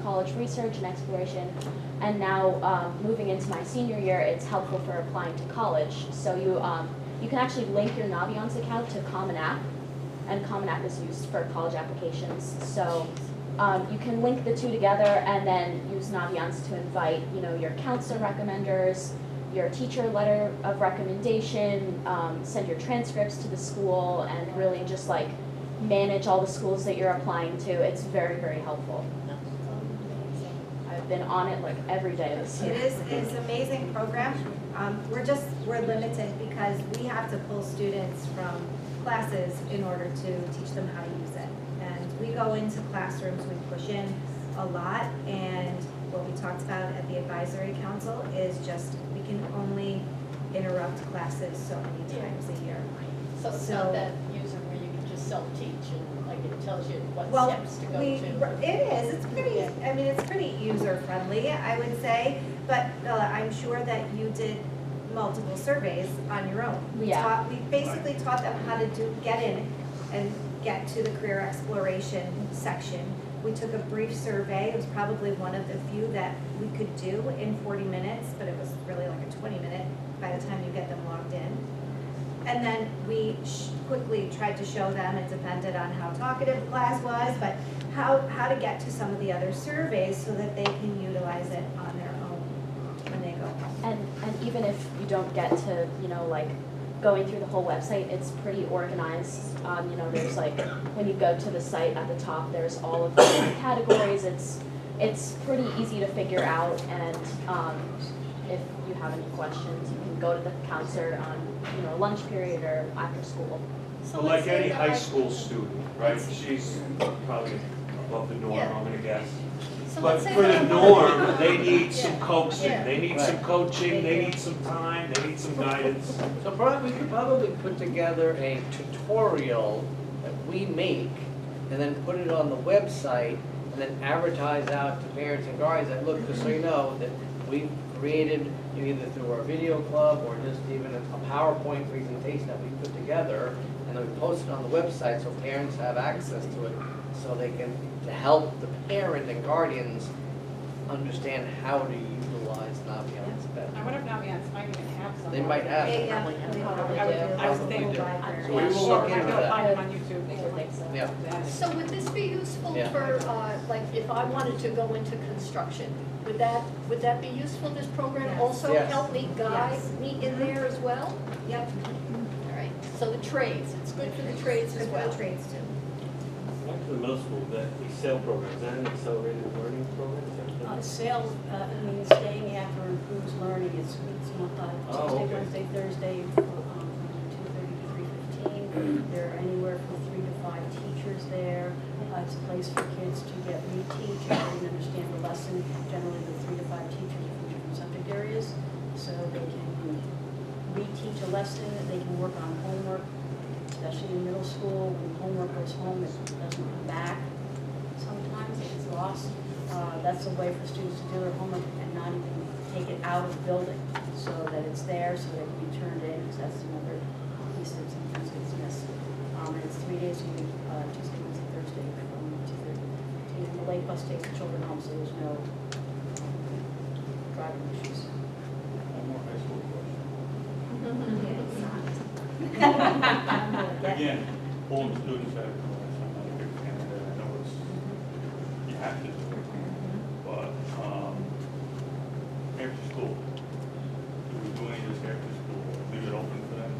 college research and exploration. And now moving into my senior year, it's helpful for applying to college. So you can actually link your Naviance account to Common App, and Common App is used for college applications. So you can link the two together and then use Naviance to invite your counselor recommenders, your teacher letter of recommendation, send your transcripts to the school, and really just manage all the schools that you're applying to. It's very, very helpful. I've been on it every day this year. It's an amazing program. We're limited because we have to pull students from classes in order to teach them how to use it. And we go into classrooms, we push in a lot, and what we talked about at the advisory council is just we can only interrupt classes so many times a year. So it's not that user where you can just self-teach and it tells you what Well, steps to go to. it is. It's pretty. It's pretty user friendly, I would say. But I'm sure that you did multiple surveys on your own. We basically taught them how to get in and get to the career exploration section. We took a brief survey. It was probably one of the few that we could do in 40 minutes, but it was really like a 20-minute by the time you get them logged in. And then we quickly tried to show them, it depended on how talkative the class was, but how to get to some of the other surveys so that they can utilize it on their own when they go home. And even if you don't get to, going through the whole website, it's pretty organized. You know, there's like, when you go to the site at the top, there's all of the different categories. It's pretty easy to figure out, and if you have any questions, you can go to the counselor on, you know, lunch period or after school. So like any high school student, right? She's probably above the norm, I'm gonna guess. But for the norm, they need some coaxing, they need some coaching, they need some time, they need some guidance. So probably, we could probably put together a tutorial that we make and then put it on the website and then advertise out to parents and guardians that, look, just so you know, that we've created, either through our video club or just even a PowerPoint presentation that we put together, and then we post it on the website so parents have access to it, so they can, to help the parent and guardians understand how to utilize Naviance better. I wonder if Naviance might even have some. They might have. Yeah, I was thinking. So we will look into that. Find them on YouTube. Yeah. So would this be useful Yeah. for, like, if I wanted to go into construction? Would that be useful, this program? Yes. Also Yes. help me guide Yes. me in there as well? Yep. All right, so the trades, it's good for the trades as Good well. for the trades too. Like for the middle school, that ESAIL program, is that an accelerated learning program? Is that- Sales, means staying after improves learning, it's Oh, Tuesday, okay. Wednesday, Thursday, from 2:30 to 3:15. There are anywhere from 3 to 5 teachers there. It's a place for kids to get reteach and understand the lesson. Generally, the 3 to 5 teachers are from different subject areas, so they can reteach a lesson, they can work on homework, especially in middle school. When homework goes home, it doesn't come back. Sometimes it gets lost. That's a way for students to do their homework and not even take it out of the building, so that it's there, so that it can be turned in, because that's another piece that sometimes gets missed. And it's 3 days a week, Tuesday, Wednesday, Thursday, from 2:30 to 15. And the late bus takes the children home, so there's no driving issues. One more high school question. Yeah. Again, pulling students out of class, I'm not a big fan of that. I know it's, you have to do it, but, after school, do we do any of this after school? Leave it open for them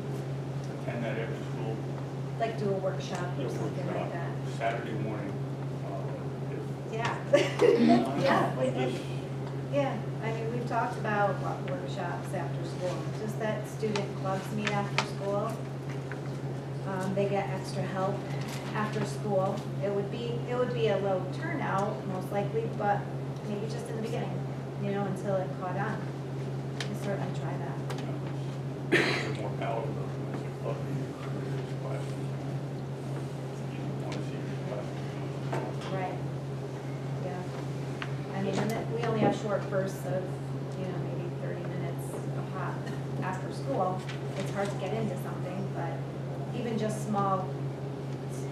to attend that after school? Like do a workshop Yeah, or something like workshop, that. Saturday morning, Yeah. if. Yeah, we Just- Yeah, I mean, we've talked about workshops after school, just that student clubs meet after school. They get extra help after school. It would be a low turnout, most likely, but maybe just in the beginning, you know, until it caught on. We certainly try that. More palatable than a club meeting, but you don't want to see your class. Right. Yeah. I mean, and then we only have short bursts of, you know, maybe 30 minutes a pop after school. It's hard to get into something, but even just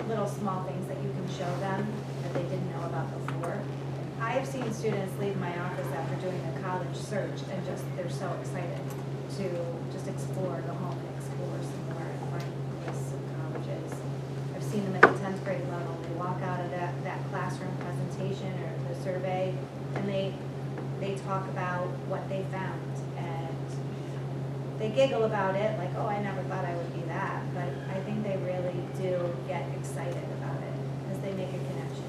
little small things that you can show them that they didn't know about before. I have seen students leave my office after doing a college search and they're so excited to just explore, go home and explore some more and find lists of colleges. I've seen them at the 10th grade level. They walk out of that classroom presentation or the survey and they talk about what they found. And they giggle about it, like, oh, I never thought I would be that. But I think they really do get excited about it because they make a connection.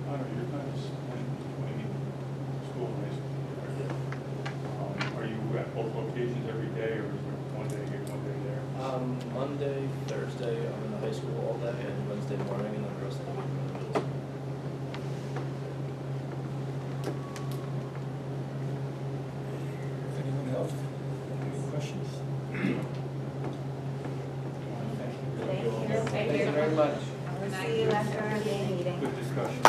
I don't know, your guys, when school and high school, are you at both locations every day, or is there one day here, one day there? Monday, Thursday, I'm in the high school all day, and Wednesday morning, and then the rest of the week I'm in the middle school. Anyone else? Any questions? Thank you. Thank you very much. We'll see you after our May meeting. Good discussion.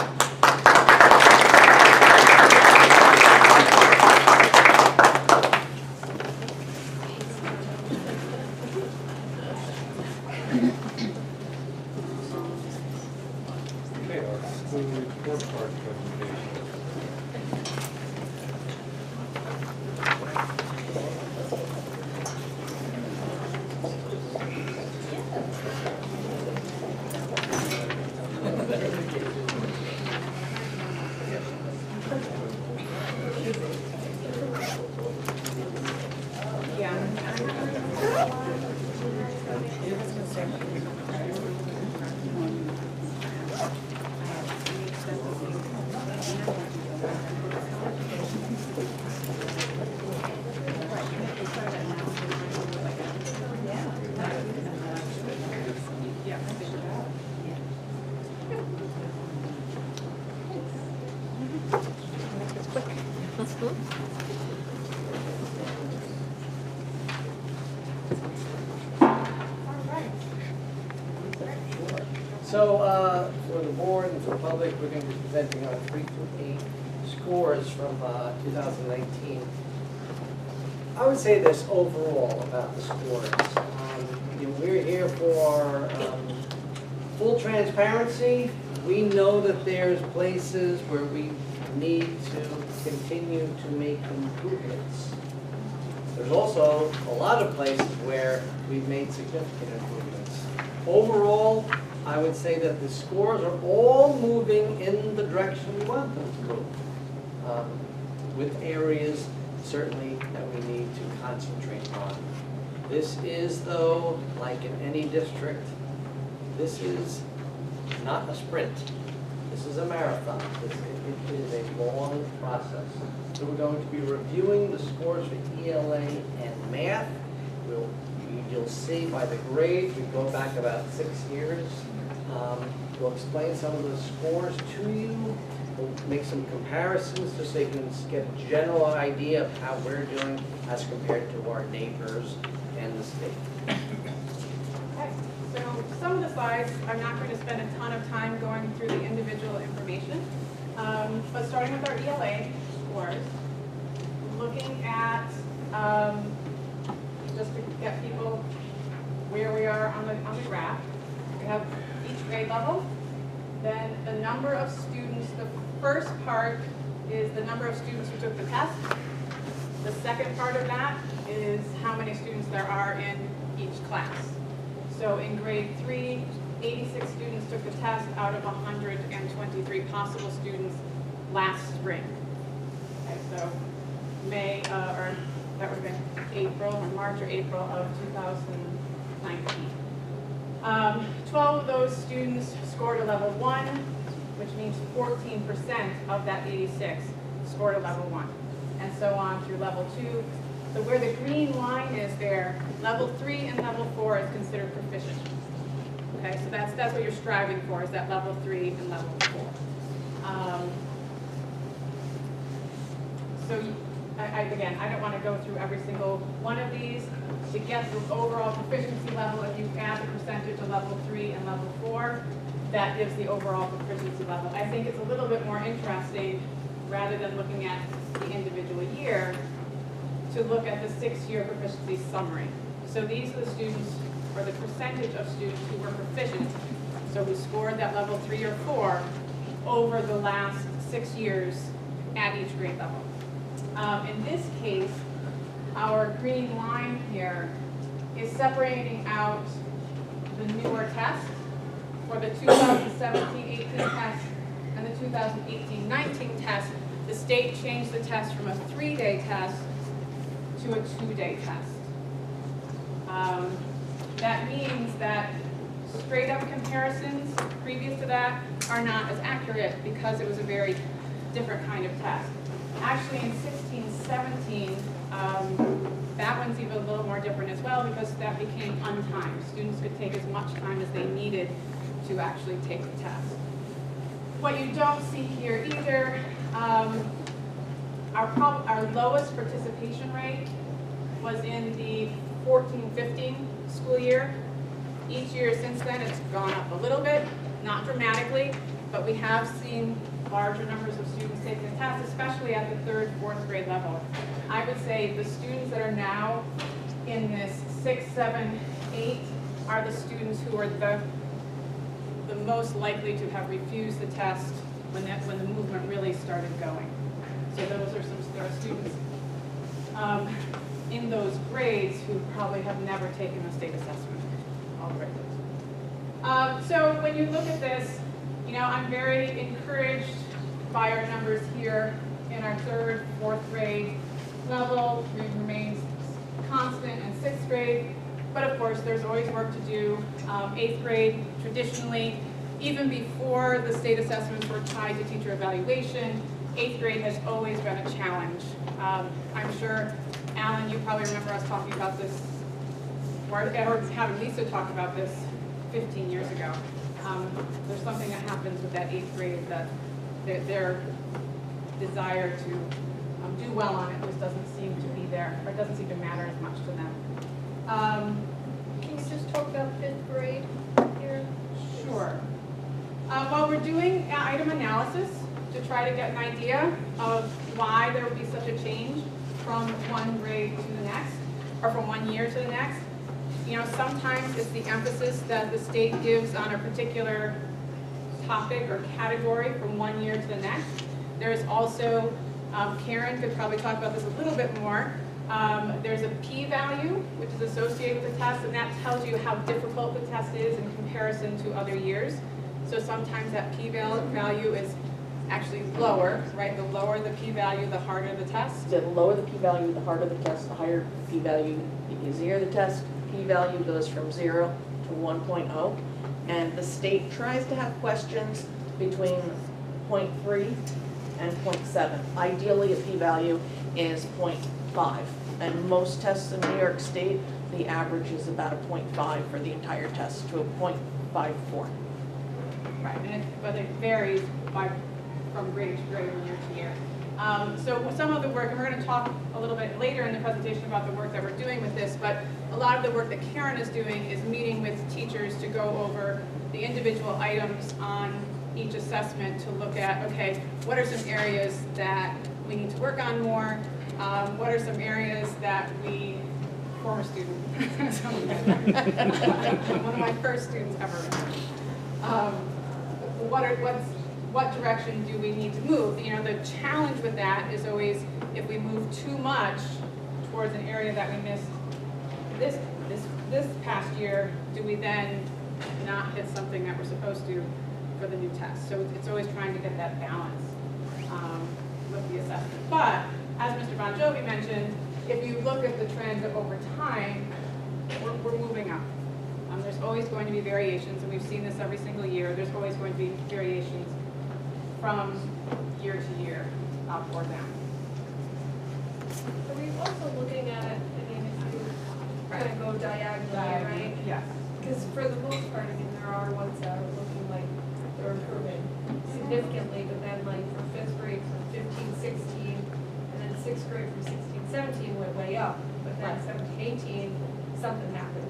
Okay, our school report card presentation. Yeah. So, for the board and for the public, we're going to be presenting our 3 through 8 scores from 2019. I would say this overall about the scores. We're here for full transparency. We know that there's places where we need to continue to make improvements. There's also a lot of places where we've made significant improvements. Overall, I would say that the scores are all moving in the direction we want them to move, with areas certainly that we need to concentrate on. This is, though, like in any district, this is not a sprint. This is a marathon. It is a long process. So we're going to be reviewing the scores for ELA and math. You'll see by the grades, we go back about 6 years. We'll explain some of the scores to you. We'll make some comparisons just so you can get a general idea of how we're doing as compared to our neighbors and the state. Okay, so some of the slides, I'm not going to spend a ton of time going through the individual information, but starting with our ELA scores, looking at, just to get people where we are on the graph, we have each grade level, then the number of students. The first part is the number of students who took the test. The second part of that is how many students there are in each class. So in grade 3, 86 students took the test out of 123 possible students last spring. Okay, so May, or that would have been April, or March or April of 2019. 12 of those students scored a level 1, which means 14% of that 86 scored a level 1, and so on through level 2. So where the green line is there, level 3 and level 4 is considered proficient. Okay, so that's what you're striving for, is that level 3 and level 4. Again, I don't want to go through every single one of these. To get the overall proficiency level, if you add the percentage of level 3 and level 4, that gives the overall proficiency level. I think it's a little bit more interesting, rather than looking at the individual year, to look at the 6-year proficiency summary. So these are the students, or the percentage of students who were proficient, so who scored that level 3 or 4 over the last 6 years at each grade level. In this case, our green line here is separating out the newer test for the 2017-18 test and the 2018-19 test. The state changed the test from a 3-day test to a 2-day test. That means that straight up comparisons previous to that are not as accurate because it was a very different kind of test. Actually, in 16-17, that one's even a little more different as well, because that became untimed. Students could take as much time as they needed to actually take the test. What you don't see here either, our lowest participation rate was in the 14-15 school year. Each year since then, it's gone up a little bit, not dramatically, but we have seen larger numbers of students taking the test, especially at the 3rd, 4th grade level. I would say the students that are now in this 6, 7, 8 are the students who are the most likely to have refused the test when the movement really started going. So there are students in those grades who probably have never taken a state assessment already. So when you look at this, I'm very encouraged by our numbers here in our 3rd, 4th grade level. We remain constant in 6th grade, but of course there's always work to do. 8th grade, traditionally, even before the state assessments were tied to teacher evaluation, 8th grade has always been a challenge. I'm sure, Alan, you probably remember us talking about this, or having Lisa talk about this 15 years ago. There's something that happens with that 8th grade, that their desire to do well on it, just doesn't seem to be there, or it doesn't seem to matter as much to them. Can you just talk about fifth grade here? Sure. Well, we're doing item analysis to try to get an idea of why there would be such a change from one grade to the next, or from one year to the next. You know, sometimes it's the emphasis that the state gives on a particular topic or category from one year to the next. There's also, Karen could probably talk about this a little bit more. There's a p-value, which is associated with the test, and that tells you how difficult the test is in comparison to other years. So sometimes that p-value is actually lower, right? The lower the p-value, the harder the test. The lower the p-value, the harder the test, the higher p-value, the easier the test. P-value goes from 0 to 1.0. And the state tries to have questions between 0.3 and 0.7. Ideally, a p-value is 0.5. And most tests in New York State, the average is about a 0.5 for the entire test to a 0.54. Right, but it varies from grade to grade and year to year. So some of the work, and we're going to talk a little bit later in the presentation about the work that we're doing with this, but a lot of the work that Karen is doing is meeting with teachers to go over the individual items on each assessment to look at, okay, what are some areas that we need to work on more? What are some areas that we, former student, one of my first students ever, what direction do we need to move? You know, the challenge with that is always if we move too much towards an area that we missed this past year, do we then not hit something that we're supposed to for the new test? So it's always trying to get that balance with the assessment. But as Mr. Bon Jovi mentioned, if you look at the trend over time, we're moving up. There's always going to be variations, and we've seen this every single year. There's always going to be variations from year to year, up or down. Are we also looking at, I mean, if you kind of go diagonally, right? Yes. Because for the most part, I mean, there are ones that are looking like they're improving significantly, but then like from fifth grade from 15, 16, and then sixth grade from 16, 17 went way up, but then 17, 18, something happened.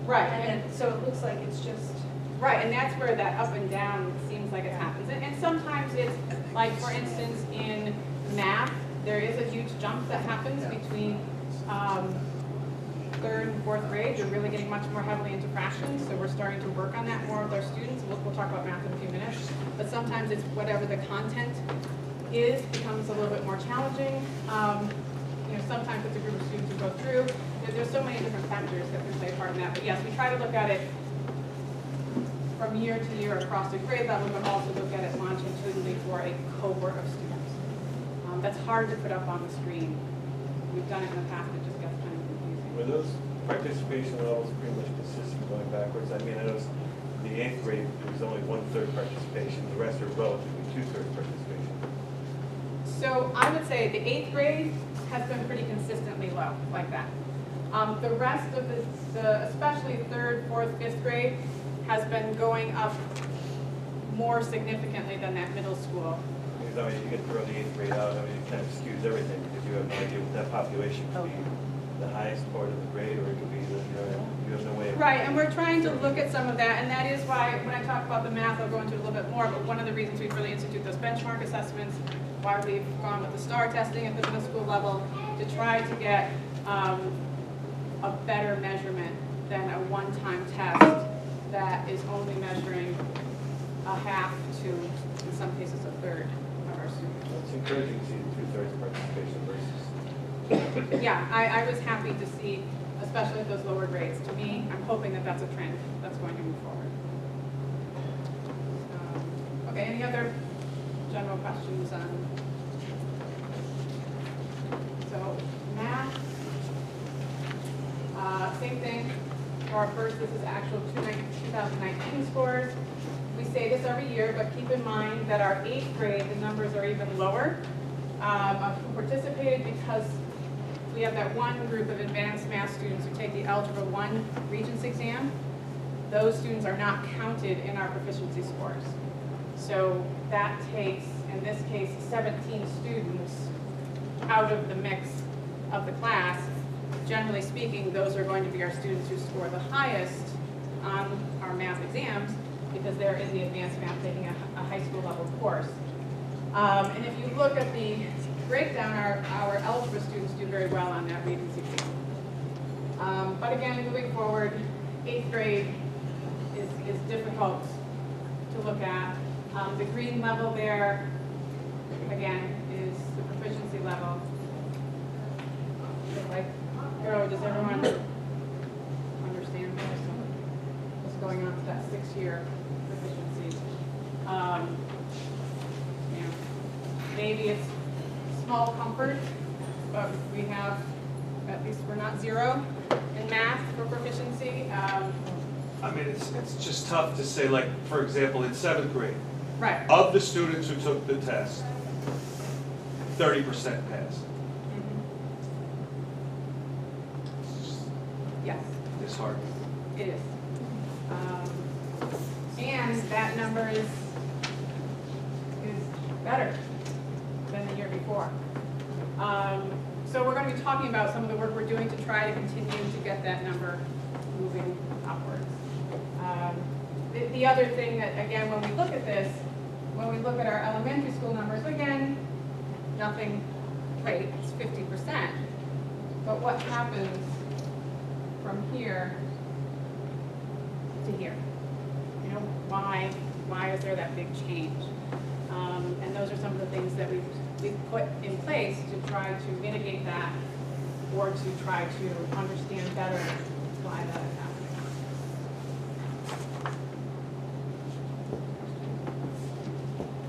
Right. And then, so it looks like it's just. Right, and that's where that up and down seems like it happens. And sometimes it's, like for instance, in math, there is a huge jump that happens between third and fourth grade. They're really getting much more heavily into fractions, so we're starting to work on that more with our students. We'll talk about math in a few minutes. But sometimes it's whatever the content is becomes a little bit more challenging. You know, sometimes it's a group of students who go through. There's so many different factors that can play a part in that. But yes, we try to look at it from year to year across the grade level, but also look at it longitudinally for a cohort of students. That's hard to put up on the screen. We've done it in the past, it just gets kind of confusing. Were those participation levels pretty much consistent going backwards? I mean, I noticed in the 8th grade, there was only 1/3 participation, the rest are relatively 2/3 participation. So I would say the 8th grade has been pretty consistently low, like that. The rest of especially 3rd, 4th, 5th grade has been going up more significantly than that middle school. Because I mean, you can throw the 8th grade out, I mean, it kind of skews everything because you have no idea what that population could be the highest part of the grade, or it could be the, you have no way of. Right, and we're trying to look at some of that, and that is why when I talk about the math, I'll go into it a little bit more, but one of the reasons we've really instituted those benchmark assessments, why we've gone with the STAR testing at the middle school level, to try to get a better measurement than a one-time test that is only measuring a half to, in some cases, a third of our students. It's encouraging to see the 2/3 participation versus. Yeah, I was happy to see, especially at those lower grades. To me, I'm hoping that that's a trend that's going to move forward. Okay, any other general questions on? So math, same thing. For our first, this is actual 2019 scores. We say this every year, but keep in mind that our 8th grade, the numbers are even lower of who participated, because we have that one group of advanced math students who take the Algebra 1 Regents exam. Those students are not counted in our proficiency scores. So that takes, in this case, 17 students out of the mix of the class, generally speaking, those are going to be our students who score the highest on our math exams, because they're in the advanced math taking a high school level course. And if you look at the breakdown, our algebra students do very well on that reading sequence. But again, moving forward, 8th grade is difficult to look at. The green level there, again, is the proficiency level. Does everyone understand what's going on with that 6-year proficiency? Maybe it's small comfort, but we have, at least we're not 0 in math for proficiency. I mean, it's just tough to say, like, for example, in 7th grade, right. Of the students who took the test, 30% passed. Yes. It's hard. It is. And that number is better than the year before. So we're going to be talking about some of the work we're doing to try to continue to get that number moving upwards. The other thing that, again, when we look at this, when we look at our elementary school numbers, again, nothing great, it's 50%. But what happens from here to here? You know, why is there that big change? And those are some of the things that we've put in place to try to mitigate that, or to try to understand better why that is happening.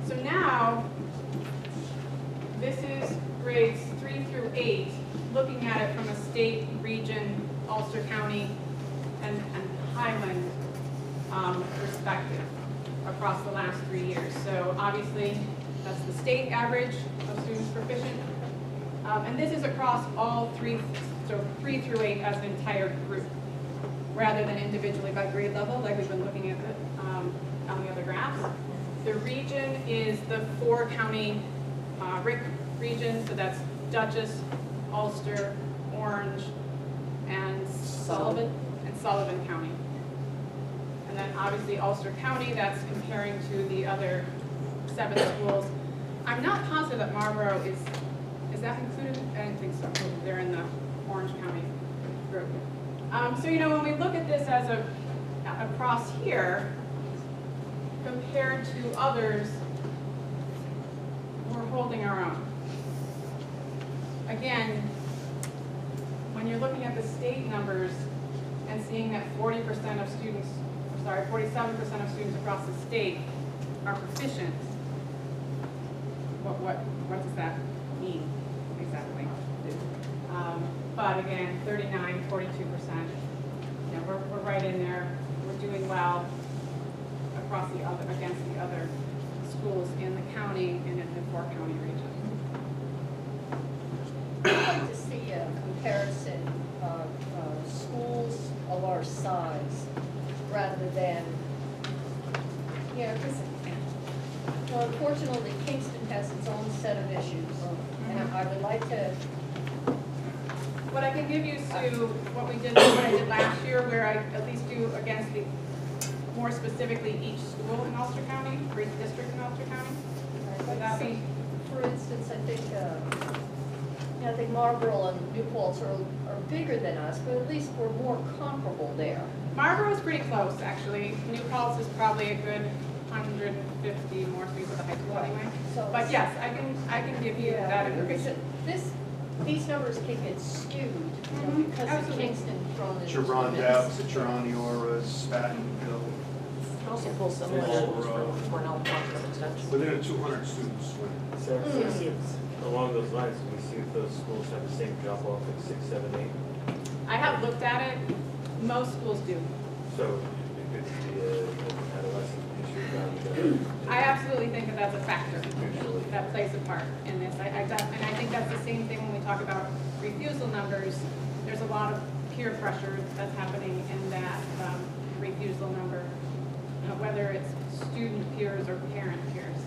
So now, this is grades 3 through 8, looking at it from a state, region, Ulster County, and Highland perspective across the last 3 years. So obviously, that's the state average of students proficient. And this is across all 3, so 3 through 8 as an entire group, rather than individually by grade level, like we've been looking at on the other graphs. The region is the 4-county RIC region, so that's Dutchess, Ulster, Orange, and Sullivan County. And then obviously Ulster County, that's comparing to the other 7 schools. I'm not positive that Marlborough is that included? I don't think so. They're in the Orange County group. So when we look at this as across here, compared to others, we're holding our own. Again, when you're looking at the state numbers and seeing that 47% of students across the state are proficient, what does that mean exactly? But again, 39, 42%. We're right in there. We're doing well against the other schools in the county and in the 4-county region. I'd like to see a comparison of schools of our size rather than, because unfortunately Kingston has its own set of issues. And I would like to. What I can give you, Sue, what I did last year, where I at least do against more specifically each school in Ulster County, or each district in Ulster County. Would that be? For instance, I think Marlborough and New Paltz are bigger than us, but at least we're more comparable there. Marlborough is pretty close, actually. New Paltz is probably a good 150 more students at the high school anyway. So but yes, I can give you that information. These numbers can get skewed because of Kingston thrown into the mix. Girondouts, the Geronioras, Spattenville. Also pull some of those from Cornell Park Extension. Within 200 students. So it seems along those lines, we see if those schools have the same drop off at 6, 7, 8. I have looked at it. Most schools do. So it could be an adolescent issue around I absolutely think that that's a factor that plays a part in this. And I think that's the same thing when we talk about refusal numbers. There's a lot of peer pressure that's happening in that refusal number, whether it's student peers or parent peers.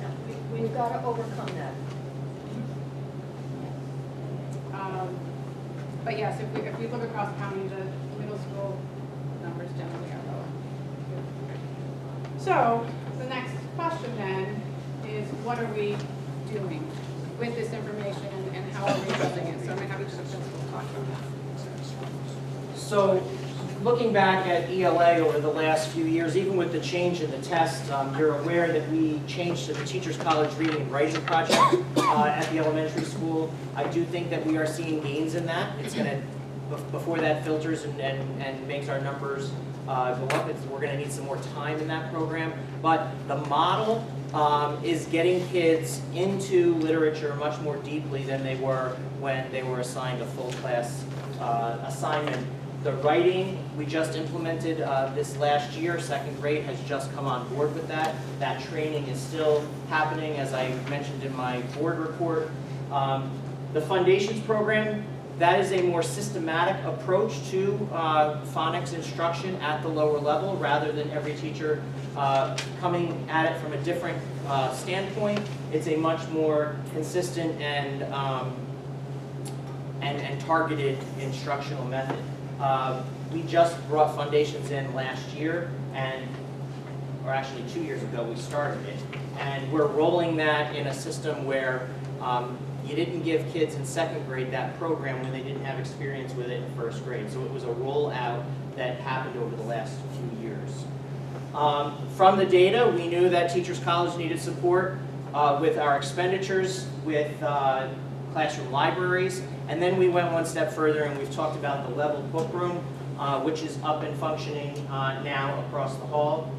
We've got to overcome that. But yes, if we look across county, the middle school numbers generally are lower. So the next question then is, what are we doing with this information and how are we using it? So I'm going to have each of the principals talk about that. So, looking back at ELA over the last few years, even with the change in the test, you're aware that we changed to the Teachers College Reading and Writing Project at the elementary school. I do think that we are seeing gains in that. It's going to, before that filters and makes our numbers go up, we're going to need some more time in that program. But the model is getting kids into literature much more deeply than they were when they were assigned a full class assignment. The writing, we just implemented this last year. Second grade has just come on board with that. That training is still happening, as I mentioned in my board report. The Foundations program, that is a more systematic approach to phonics instruction at the lower level, rather than every teacher coming at it from a different standpoint. It's a much more consistent and targeted instructional method. We just brought Foundations in last year, or actually 2 years ago we started it, and we're rolling that in a system where you didn't give kids in second grade that program when they didn't have experience with it in first grade. So it was a rollout that happened over the last few years. From the data, we knew that Teachers College needed support with our expenditures, with classroom libraries, and then we went one step further and we've talked about the level book room, which is up and functioning now across the hall.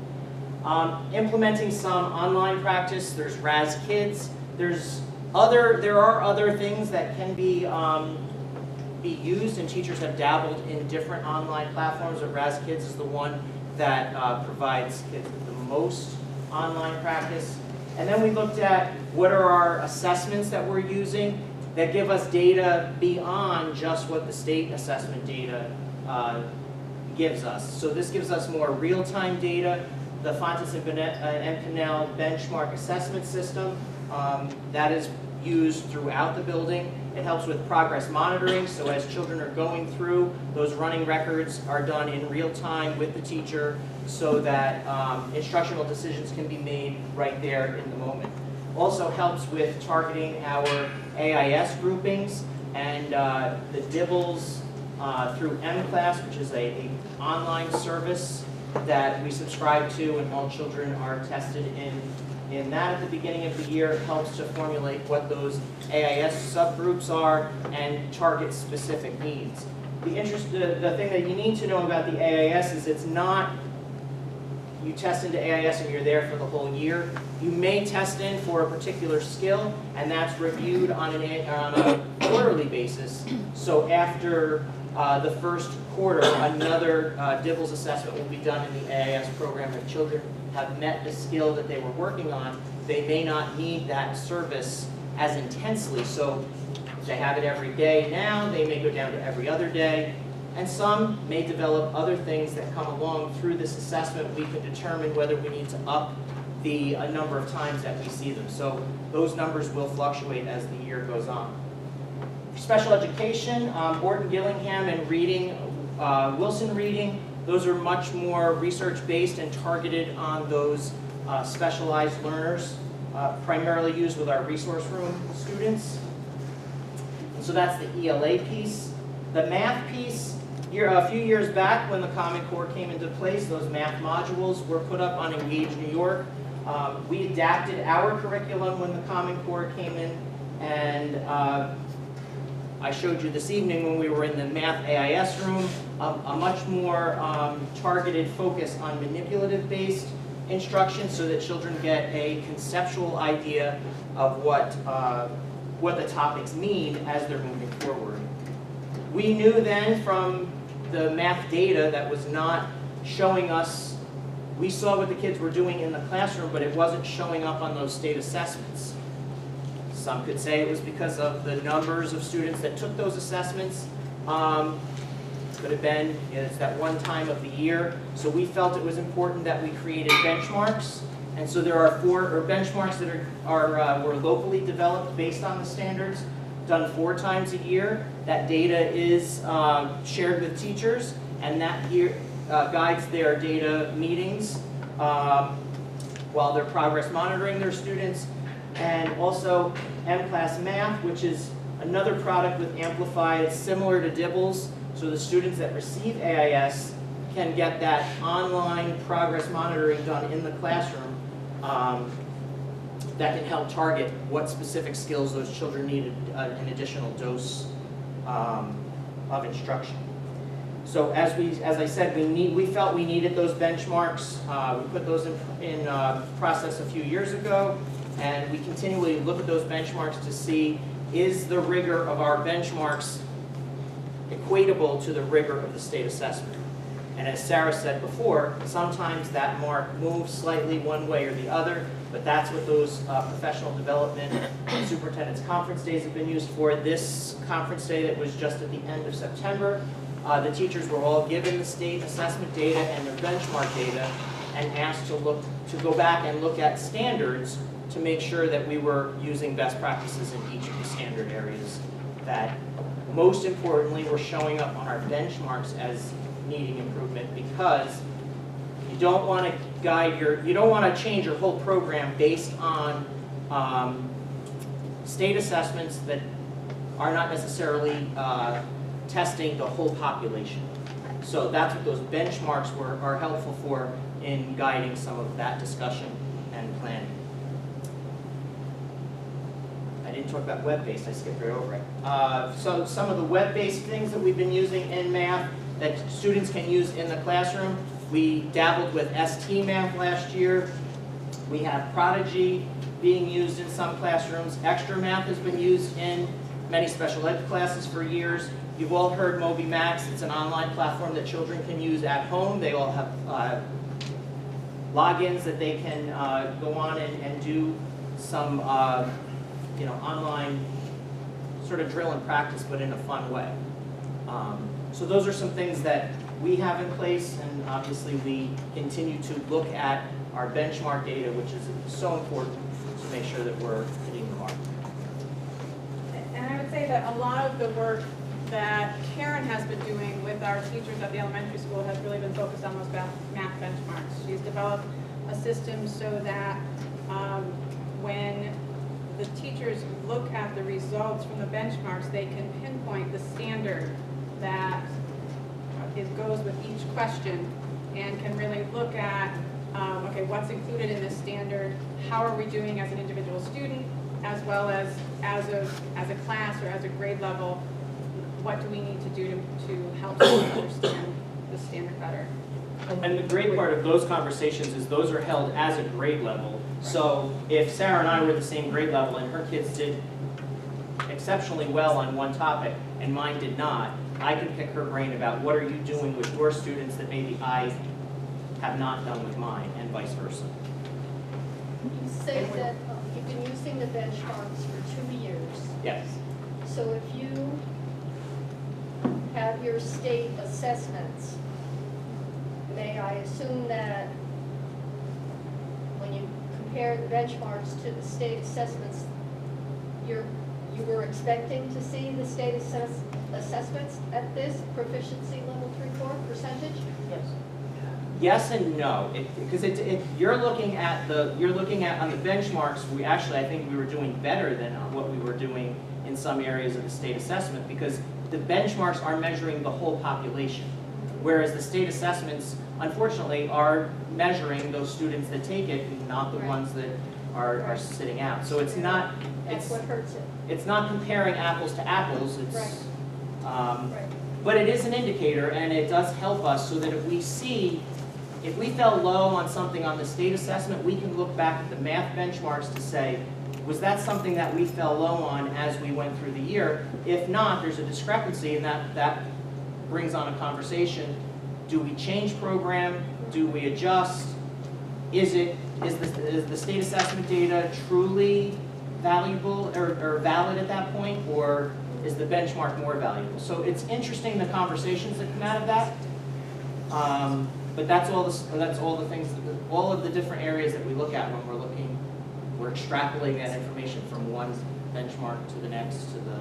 Implementing some online practice. There's Raz Kids. There are other things that can be used, and teachers have dabbled in different online platforms, but Raz Kids is the one that provides kids with the most online practice. And then we looked at what are our assessments that we're using that give us data beyond just what the state assessment data gives us. So this gives us more real-time data. The Fontes and Pinnell benchmark assessment system, that is used throughout the building. It helps with progress monitoring, so as children are going through, those running records are done in real time with the teacher so that instructional decisions can be made right there in the moment. Also helps with targeting our AIS groupings and the DIBBLs through M-Class, which is an online service that we subscribe to, and all children are tested in that at the beginning of the year. It helps to formulate what those AIS subgroups are and target specific needs. The thing that you need to know about the AIS is it's not you test into AIS and you're there for the whole year. You may test in for a particular skill, and that's reviewed on a quarterly basis. So after the first quarter, another DIBBLs assessment will be done in the AIS program. If children have met the skill that they were working on, they may not need that service as intensely. So if they have it every day now, they may go down to every other day. And some may develop other things that come along through this assessment. We can determine whether we need to up the number of times that we see them. So those numbers will fluctuate as the year goes on. For special education, Orton Gillingham and reading, Wilson reading, those are much more research-based and targeted on those specialized learners, primarily used with our resource room students. And so that's the ELA piece. The math piece, a few years back when the Common Core came into place, those math modules were put up on Engage New York. We adapted our curriculum when the Common Core came in, and I showed you this evening when we were in the math AIS room, a much more targeted focus on manipulative-based instruction so that children get a conceptual idea of what the topics mean as they're moving forward. We knew then from the math data that was not showing us, we saw what the kids were doing in the classroom, but it wasn't showing up on those state assessments. Some could say it was because of the numbers of students that took those assessments. Could have been, it's that one time of the year. So we felt it was important that we created benchmarks. And so there are 4 benchmarks that were locally developed based on the standards. done 4 times a year. That data is shared with teachers, and that guides their data meetings while they're progress monitoring their students. And also M-Class Math, which is another product with Amplify. It's similar to Dibbles, so the students that receive AIS can get that online progress monitoring done in the classroom that can help target what specific skills those children need an additional dose of instruction. So as I said, we felt we needed those benchmarks. We put those in process a few years ago, and we continually look at those benchmarks to see, is the rigor of our benchmarks equatable to the rigor of the state assessment? And as Sarah said before, sometimes that mark moves slightly one way or the other, but that's what those professional development and superintendent's conference days have been used for. This conference day that was just at the end of September, the teachers were all given the state assessment data and their benchmark data and asked to go back and look at standards to make sure that we were using best practices in each of the standard areas that most importantly were showing up on our benchmarks as needing improvement, because you don't want to change your whole program based on state assessments that are not necessarily testing the whole population. So that's what those benchmarks are helpful for in guiding some of that discussion and planning. I didn't talk about web-based, I skipped right over it. So some of the web-based things that we've been using in math that students can use in the classroom, we dabbled with ST Math last year. We have Prodigy being used in some classrooms. Extra Math has been used in many special ed classes for years. You've all heard MobyMax. It's an online platform that children can use at home. They all have logins that they can go on and do some online sort of drill and practice, but in a fun way. So those are some things that we have in place, and obviously we continue to look at our benchmark data, which is so important to make sure that we're hitting the mark. And I would say that a lot of the work that Karen has been doing with our teachers at the elementary school has really been focused on those math benchmarks. She's developed a system so that when the teachers look at the results from the benchmarks, they can pinpoint the standard that goes with each question and can really look at, okay, what's included in this standard, how are we doing as an individual student, as well as a class or as a grade level, what do we need to do to help students understand the standard better. And the great part of those conversations is those are held as a grade level. So if Sarah and I were the same grade level and her kids did exceptionally well on one topic and mine did not, I can pick her brain about what are you doing with your students that maybe I have not done with mine, and vice versa. You say that you've been using the benchmarks for 2 years. Yes. So if you have your state assessments, may I assume that when you compare the benchmarks to the state assessments, you were expecting to see the state assessments at this proficiency level 3-4 percentage? Yes. Yes and no, because you're looking at on the benchmarks. I think we were doing better than what we were doing in some areas of the state assessment, because the benchmarks are measuring the whole population, whereas the state assessments, unfortunately, are measuring those students that take it, and not the ones that are sitting out. So it's not. That's what hurts it. It's not comparing apples to apples. It's, right. But it is an indicator, and it does help us so that if we fell low on something on the state assessment, we can look back at the math benchmarks to say, was that something that we fell low on as we went through the year? If not, there's a discrepancy, and that brings on a conversation. Do we change program? Do we adjust? Is the state assessment data truly valuable or valid at that point, or is the benchmark more valuable? So it's interesting, the conversations that come out of that. But that's all the things, all of the different areas that we look at when we're extrapolating that information from one benchmark to the next, to the,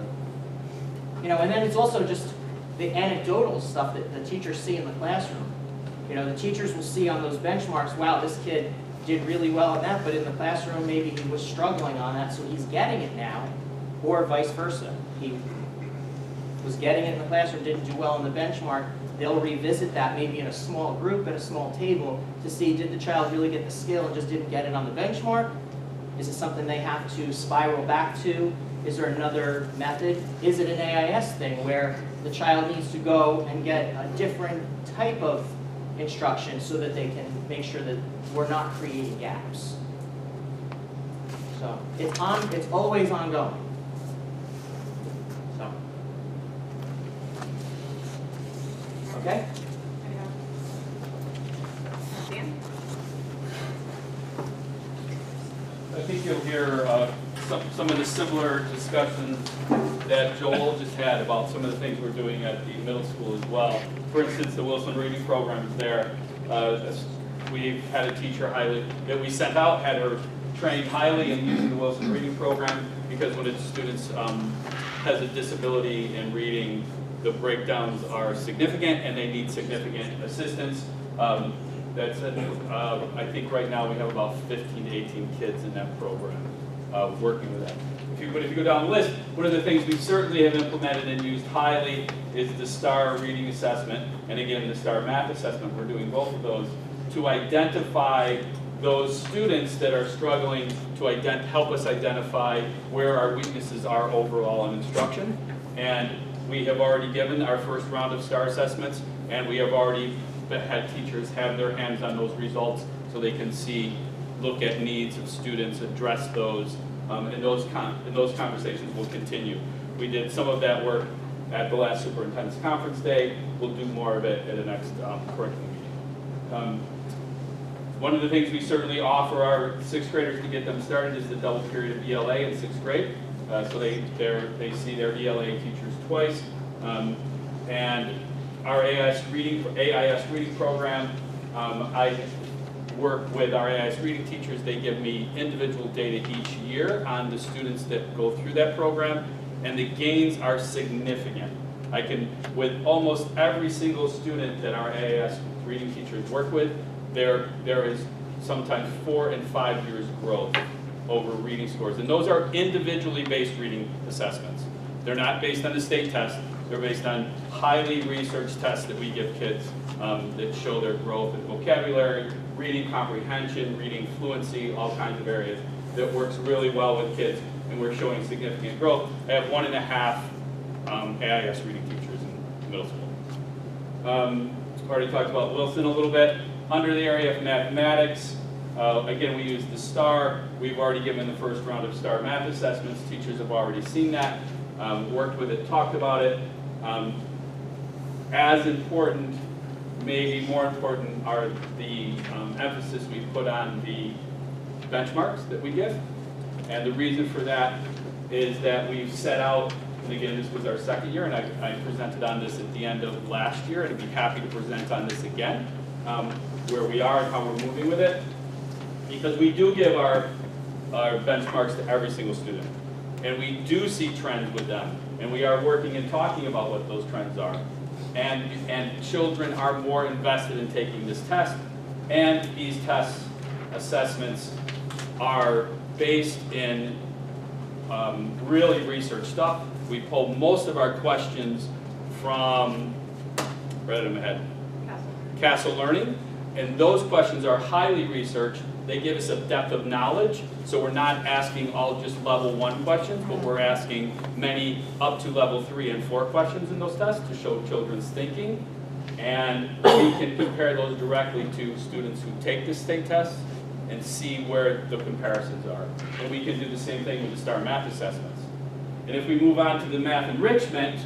you know, and then it's also just the anecdotal stuff that the teachers see in the classroom. You know, the teachers will see on those benchmarks, wow, this kid did really well on that, but in the classroom maybe he was struggling on that, so he's getting it now, or vice versa. He was getting it in the classroom, didn't do well on the benchmark. They'll revisit that maybe in a small group, at a small table, to see did the child really get the skill and just didn't get it on the benchmark? Is it something they have to spiral back to? Is there another method? Is it an AIS thing where the child needs to go and get a different type of instruction so that they can make sure that we're not creating gaps? So it's always ongoing. So, okay? Dan? I think you'll hear some of the similar discussions that Joel just had about some of the things we're doing at the middle school as well. For instance, the Wilson Reading Program is there. We've had a teacher that we sent out, had her trained highly in using the Wilson Reading Program, because when a student has a disability in reading, the breakdowns are significant and they need significant assistance. I think right now we have about 15 to 18 kids in that program working with that. But if you go down the list, one of the things we certainly have implemented and used highly is the STAR reading assessment, and again, the STAR math assessment. We're doing both of those to identify those students that are struggling, to help us identify where our weaknesses are overall in instruction. And we have already given our first round of STAR assessments, and we have already had teachers have their hands on those results so they can look at needs of students, address those, and those conversations will continue. We did some of that work at the last superintendent's conference day. We'll do more of it at the next curriculum meeting. One of the things we certainly offer our sixth graders to get them started is the double period of ELA in sixth grade. So they see their ELA teachers twice. And our AIS reading program, I work with our AIS reading teachers. They give me individual data each year on the students that go through that program, and the gains are significant. I can, with almost every single student that our AIS reading teachers work with, there is sometimes 4 and 5 years growth over reading scores. And those are individually based reading assessments. They're not based on the state test. They're based on highly researched tests that we give kids that show their growth in vocabulary, reading comprehension, reading fluency, all kinds of areas that works really well with kids, and we're showing significant growth. I have 1.5 AIS reading teachers in middle school. Already talked about Wilson a little bit. Under the area of mathematics, again, we use the STAR. We've already given the first round of STAR math assessments. Teachers have already seen that, worked with it, talked about it. As important, maybe more important, are the emphasis we put on the benchmarks that we give. And the reason for that is that we've set out, and again, this was our second year, and I presented on this at the end of last year, and I'd be happy to present on this again, where we are and how we're moving with it. Because we do give our benchmarks to every single student. And we do see trends with them. And we are working and talking about what those trends are. And children are more invested in taking this test. And these test assessments are based in really research stuff. We pull most of our questions from, right in my head, Castle Learning. And those questions are highly researched. They give us a depth of knowledge, so we're not asking all just level 1 questions, but we're asking many up to level 3 and 4 questions in those tests to show children's thinking. And we can compare those directly to students who take the state tests and see where the comparisons are. And we can do the same thing with the STAR math assessments. And if we move on to the math enrichment,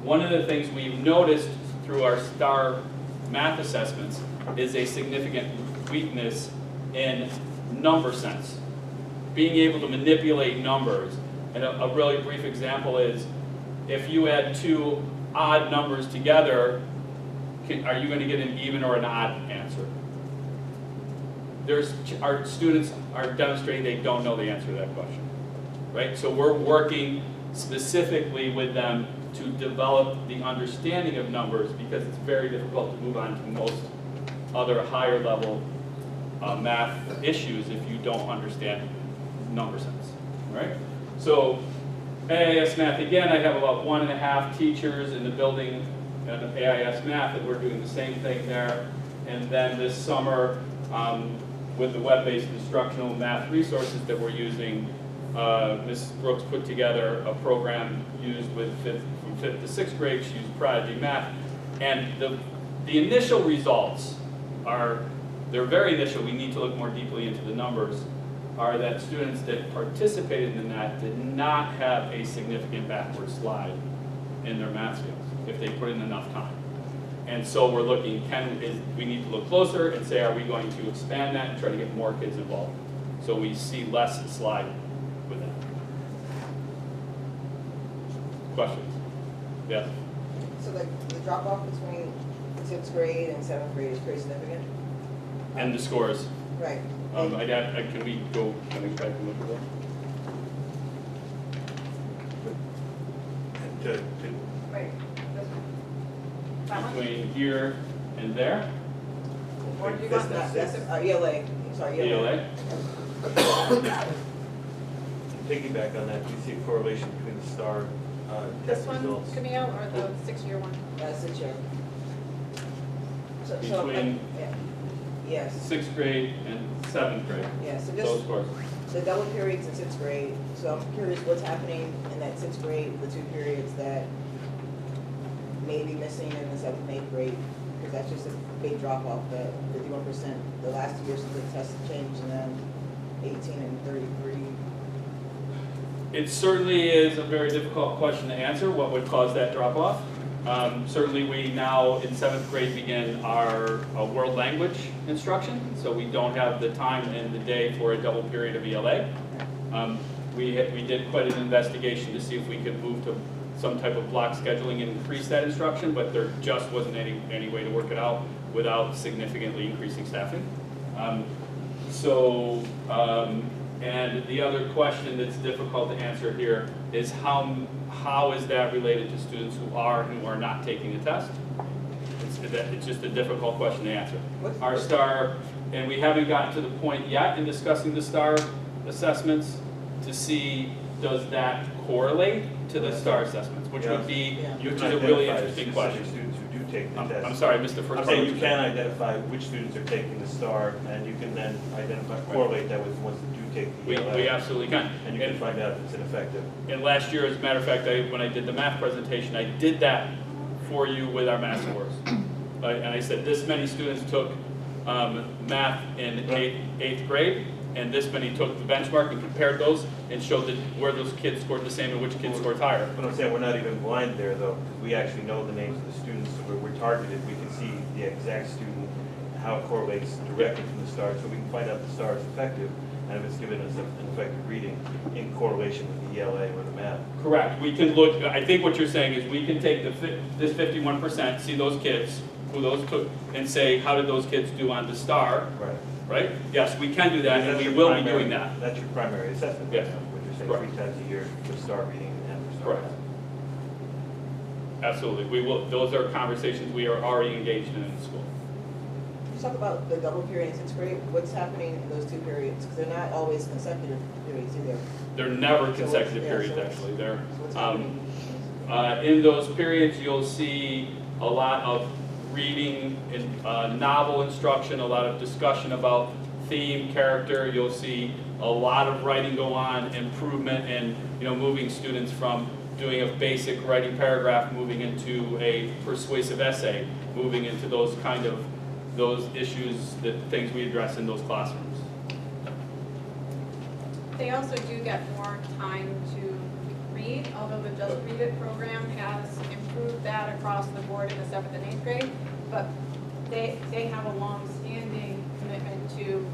one of the things we've noticed through our STAR math assessments is a significant weakness in number sense. Being able to manipulate numbers. And a really brief example is, if you add 2 odd numbers together, are you going to get an even or an odd answer? Our students are demonstrating they don't know the answer to that question. right? So we're working specifically with them to develop the understanding of numbers because it's very difficult to move on to most other higher level math issues if you don't understand number sense, right? So AIS math, again, I have about 1.5 teachers in the building of AIS math, and we're doing the same thing there. And then this summer, with the web-based instructional math resources that we're using, Ms. Brooks put together a program used with from 5th to 6th grade. She used Prodigy Math. And the initial results are, they're very initial, we need to look more deeply into the numbers, are that students that participated in that did not have a significant backward slide in their math skills if they put in enough time. And so we're looking, we need to look closer and say, are we going to expand that and try to get more kids involved? So we see less slide with that. Questions? Yes? So the drop off between 6th grade and 7th grade is pretty significant? And the scores. Right. Can we go back and look at that? Wait, this one. That one? Between here and there? Or do you want That's ELA, sorry, ELA. Piggyback on that, do you see a correlation between the STAR This test one, results? Camille, or the 6-year one? That's the chair. Between yes. 6th grade and 7th grade? Yeah, so Those just scores. the double periods in 6th grade. So I'm curious what's happening in that 6th grade, the 2 periods that may be missing in the 7th and 8th grade, because that's just a big drop off, the 51%, the last 2 years since the test changed, and then 18 and 33. It certainly is a very difficult question to answer, what would cause that drop off. Certainly we now in 7th grade begin our world language instruction, so we don't have the time in the day for a double period of ELA. We did quite an investigation to see if we could move to some type of block scheduling and increase that instruction, but there just wasn't any way to work it out without significantly increasing staffing. And the other question that's difficult to answer here is how is that related to students who are and who are not taking a test? It's just a difficult question to answer. Our STAR, and we haven't gotten to the point yet in discussing the STAR assessments to see does that correlate to the STAR assessments, which would be, which is a really interesting question. Students who do take the test. I'm sorry, I missed the first part. I'm saying you can identify which students are taking the STAR, and you can then correlate that with the ones that do take the ELA. We absolutely can. And you can find out if it's ineffective. And last year, as a matter of fact, when I did the math presentation, I did that for you with our math scores. And I said this many students took math in 8th grade, and this many took the benchmark and compared those and showed that where those kids scored the same and which kids scored higher. But I'm saying we're not even blind there, though, because we actually know the names of the students, so we're targeted. We can see the exact student, how it correlates directly from the STAR, so we can find out if the STAR is effective, and if it's given us an effective reading in correlation with the ELA or the math. Correct. We can look, I think what you're saying is we can take this 51%, see those kids, who those took, and say, how did those kids do on the STAR? Right. Right? Yes, we can do that, and we will be doing that. That's your primary assessment. Yes. What you're saying, Correct. 3 times a year for STAR reading and for STAR Correct. math. Absolutely. We will. Those are conversations we are already engaged in the school. You talk about the double period in 6th grade. What's happening in those 2 periods? Because they're not always consecutive periods either. They're never consecutive periods, actually. They're in those periods, you'll see a lot of reading and novel instruction, a lot of discussion about theme, character. You'll see a lot of writing go on, improvement, and moving students from doing a basic writing paragraph, moving into a persuasive essay, moving into those issues, things we address in those classrooms. They also do get more time to read, although the Just Read It program has improved that across the board in the 7th and 8th grade. But they have a long-standing commitment to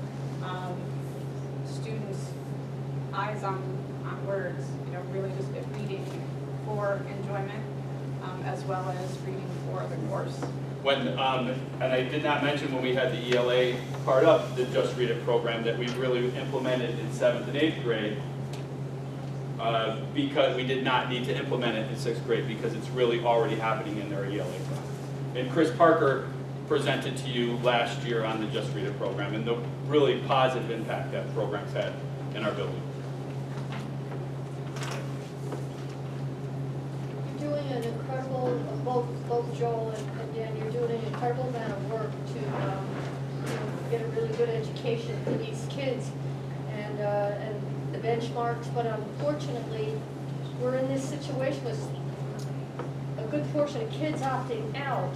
students' eyes on words, really just reading for enjoyment as well as reading for the course. And I did not mention when we had the ELA part of the Just Read It program that we've really implemented in 7th and 8th grade. because we did not need to implement it in 6th grade because it's really already happening in their ELA class. And Chris Parker presented to you last year on the Just Read It program and the really positive impact that program's had in our building. You're doing an incredible, both Joel and Dan, you're doing an incredible amount of work to get a really good education for these kids and the benchmarks, but unfortunately, we're in this situation with a good portion of kids opting out.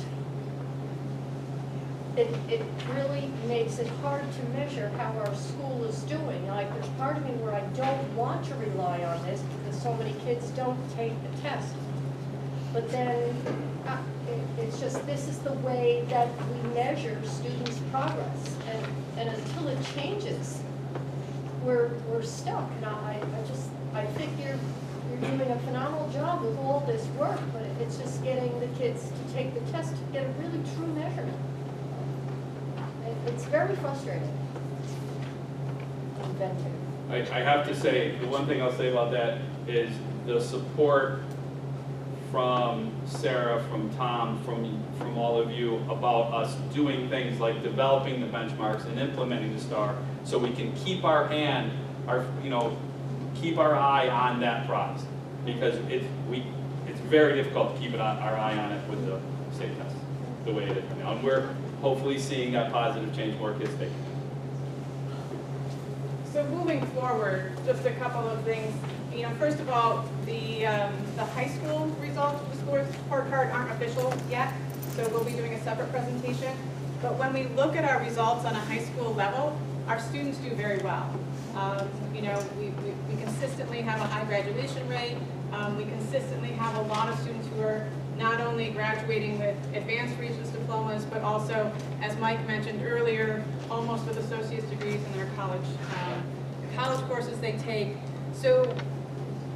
It really makes it hard to measure how our school is doing. Like, there's part of me where I don't want to rely on this because so many kids don't take the test. But then, it's just, this is the way that we measure students' progress. And until it changes, we're stuck. And I think you're doing a phenomenal job with all this work, but it's just getting the kids to take the test to get a really true measurement. It's very frustrating. Inventive. I have to say, the one thing I'll say about that is the support from Sarah, from Tom, from all of you about us doing things like developing the benchmarks and implementing the STAR so we can keep our hand, keep our eye on that prize. Because it's very difficult to keep our eye on it with the state test, the way it is now. And we're hopefully seeing that positive change more kids take. So moving forward, just a couple of things. First of all, the high school results of the sports report card aren't official yet, so we'll be doing a separate presentation. But when we look at our results on a high school level, our students do very well. We consistently have a high graduation rate. We consistently have a lot of students who are not only graduating with advanced Regents diplomas, but also, as Mike mentioned earlier, almost with associate's degrees in their college courses they take. So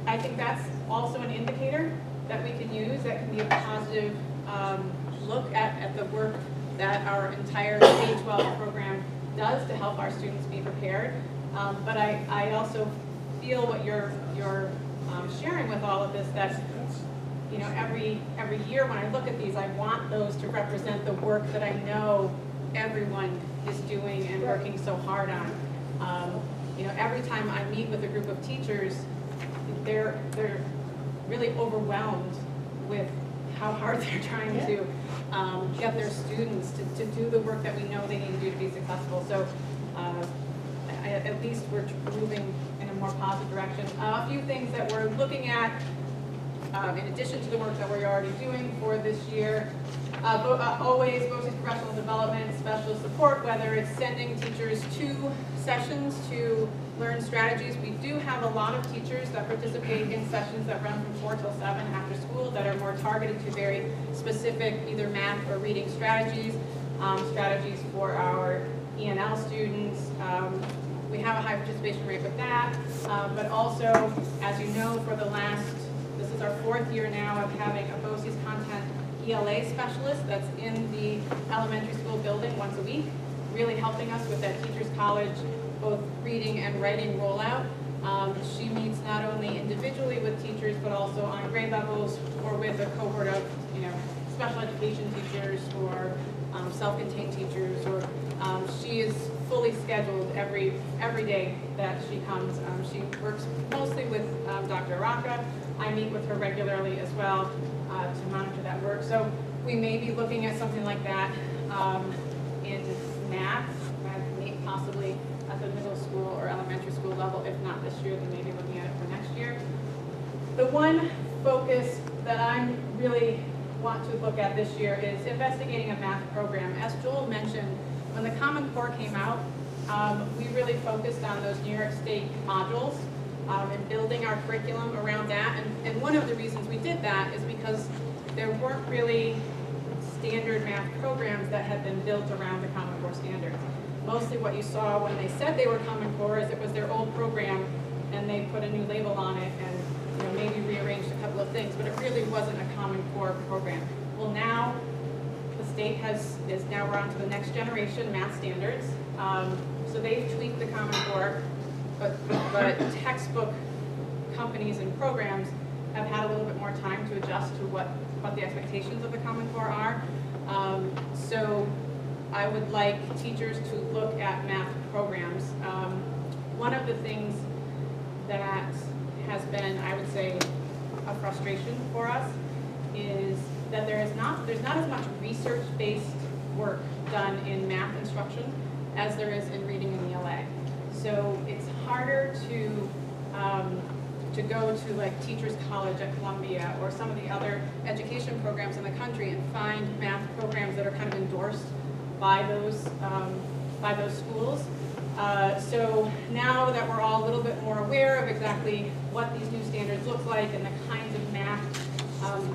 I think that's also an indicator that we can use that can be a positive look at the work that our entire K-12 program does to help our students be prepared. But I also feel what you're sharing with all of this, that every year when I look at these, I want those to represent the work that I know everyone is doing and working so hard on. Every time I meet with a group of teachers, they're really overwhelmed with how hard they're trying to get their students to do the work that we know they need to do to be successful. So at least we're moving in a more positive direction. A few things that we're looking at, in addition to the work that we're already doing for this year, always BOCES professional development, special support, whether it's sending teachers to sessions to learn strategies. We do have a lot of teachers that participate in sessions that run from 4 till 7 after school that are more targeted to very specific either math or reading strategies, strategies for our E&L students. We have a high participation rate with that, but also, as you know, this is our 4th year now of having a BOCES content ELA specialist that's in the elementary school building once a week, really helping us with that teachers college, both reading and writing rollout. She meets not only individually with teachers, but also on grade levels or with a cohort of special education teachers or self-contained teachers. Or she is fully scheduled every day that she comes. She works mostly with Dr. Araka. I meet with her regularly as well to monitor that work. So we may be looking at something like that in math, possibly at the middle school or elementary school level. If not this year, then maybe looking at it for next year. The one focus that I really want to look at this year is investigating a math program. As Joel mentioned, when the Common Core came out, we really focused on those New York State modules and building our curriculum around that. And one of the reasons we did that is because there weren't really standard math programs that had been built around the Common Core standards. Mostly what you saw when they said they were Common Core is it was their old program and they put a new label on it and maybe rearranged a couple of things, but it really wasn't a Common Core program. Well, now the state now we're on to the next generation math standards. So they've tweaked the Common Core, but textbook companies and programs have had a little bit more time to adjust to what the expectations of the Common Core are. So I would like teachers to look at math programs. One of the things that has been, I would say, a frustration for us is that there's not as much research-based work done in math instruction as there is in reading and ELA. So it's harder to go to like Teachers College at Columbia or some of the other education programs in the country and find math programs that are kind of endorsed by those schools. So now that we're all a little bit more aware of exactly what these new standards look like and the kinds of math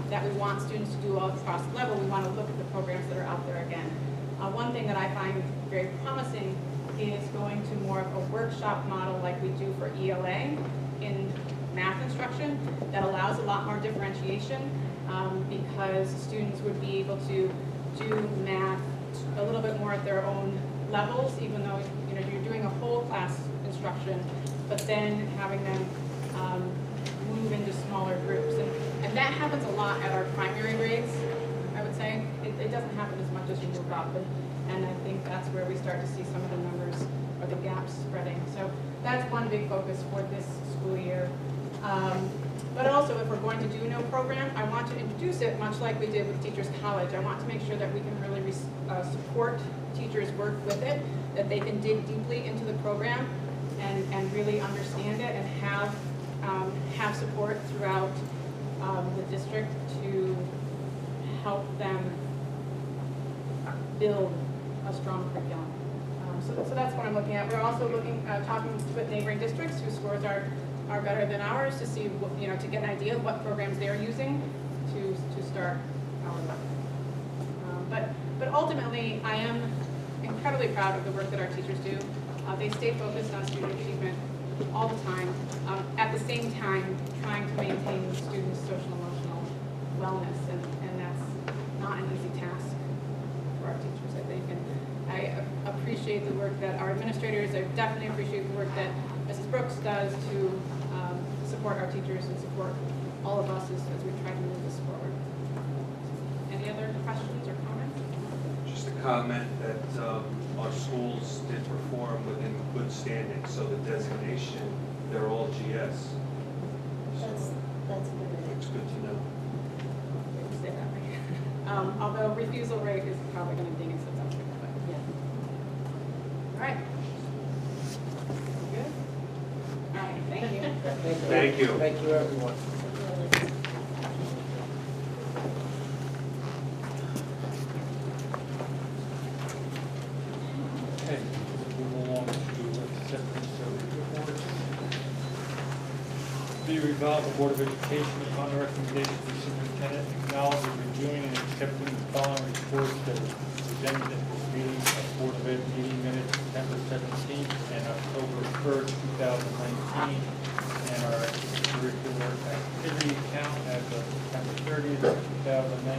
that we want students to do all across the level, we want to look at the programs that are out there again. One thing that I find very promising is going to more of a workshop model like we do for ELA in math instruction that allows a lot more differentiation because students would be able to do math a little bit more at their own levels, even though you're doing a whole class instruction, but then having them move into smaller groups. And that happens a lot at our primary grades, I would say. It doesn't happen as much as you move up, and I think that's where we start to see some of the numbers or the gaps spreading. So that's one big focus for this school year. But also, if we're going to do no program, I want to introduce it much like we did with Teachers College. I want to make sure that we can really support teachers' work with it, that they can dig deeply into the program and really understand it and have support throughout the district to help them build a strong curriculum. So that's what I'm looking at. We're also talking with neighboring districts whose scores are better than ours to see, to get an idea of what programs they're using to start our level. But ultimately, I am incredibly proud of the work that our teachers do. They stay focused on student achievement all the time, at the same time trying to maintain students' social and emotional wellness, and that's not an easy task for our teachers, I think. And I appreciate the work that our administrators, I definitely appreciate the work that Mrs. Brooks does to support our teachers and support all of us as we try to move this forward. Any other questions or comments? Just a comment that our schools did perform within good standing, so the designation, they're all GS. So That's good. it's good to know. Say that way. Although refusal rate is probably going to ding itself up. But yeah. All right. Good. All right. Thank you. Thank you. Thank you, everyone. Okay, move along to acceptance of reports. Be resolved, the Board of Education, upon the recommendation of the superintendent, acknowledges reviewing and accepting the following reports that were presented at this meeting of Board of Ed meeting minutes September 17th and October 3rd, 2019, and our curricular activity account as of September 30th, 2019,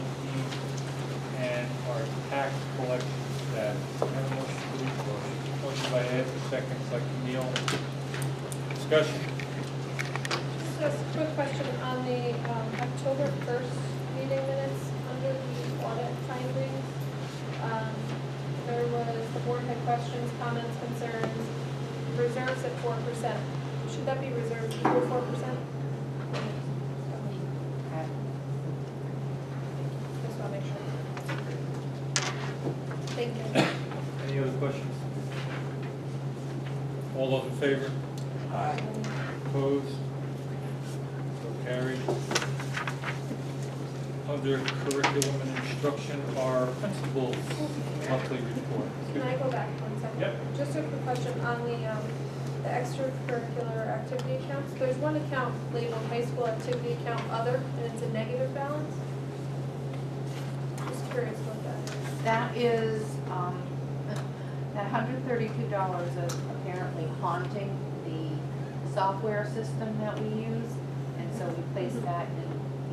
and our tax collection status. Motion, please. Motion by Ed, second by Camille. Discussion. Just a quick question on the October 1st meeting minutes under the audit findings. There was, the board had questions, comments, concerns, reserves at 4%. Should that be reserved equal 4%? Just want to make sure. Thank you. Any other questions? All those in favor? Aye. Opposed? So carried. Under curriculum and instruction, our principal's monthly report. Can I go back 1 second? Yep. Just a quick question on the extracurricular activity accounts. There's one account labeled high school activity account other, and it's a negative balance. Just curious what that is. That is, that $132 is apparently haunting the software system that we use, and so we placed that in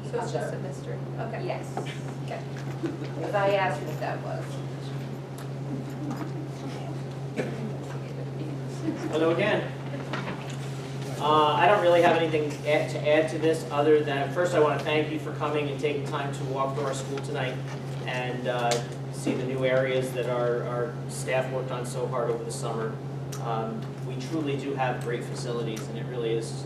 the So it's just other. a mystery. Okay. Yes. Okay. Because I asked what that was. Hello again. I don't really have anything to add to this other than, first I want to thank you for coming and taking time to walk through our school tonight and see the new areas that our staff worked on so hard over the summer. We truly do have great facilities, and it really is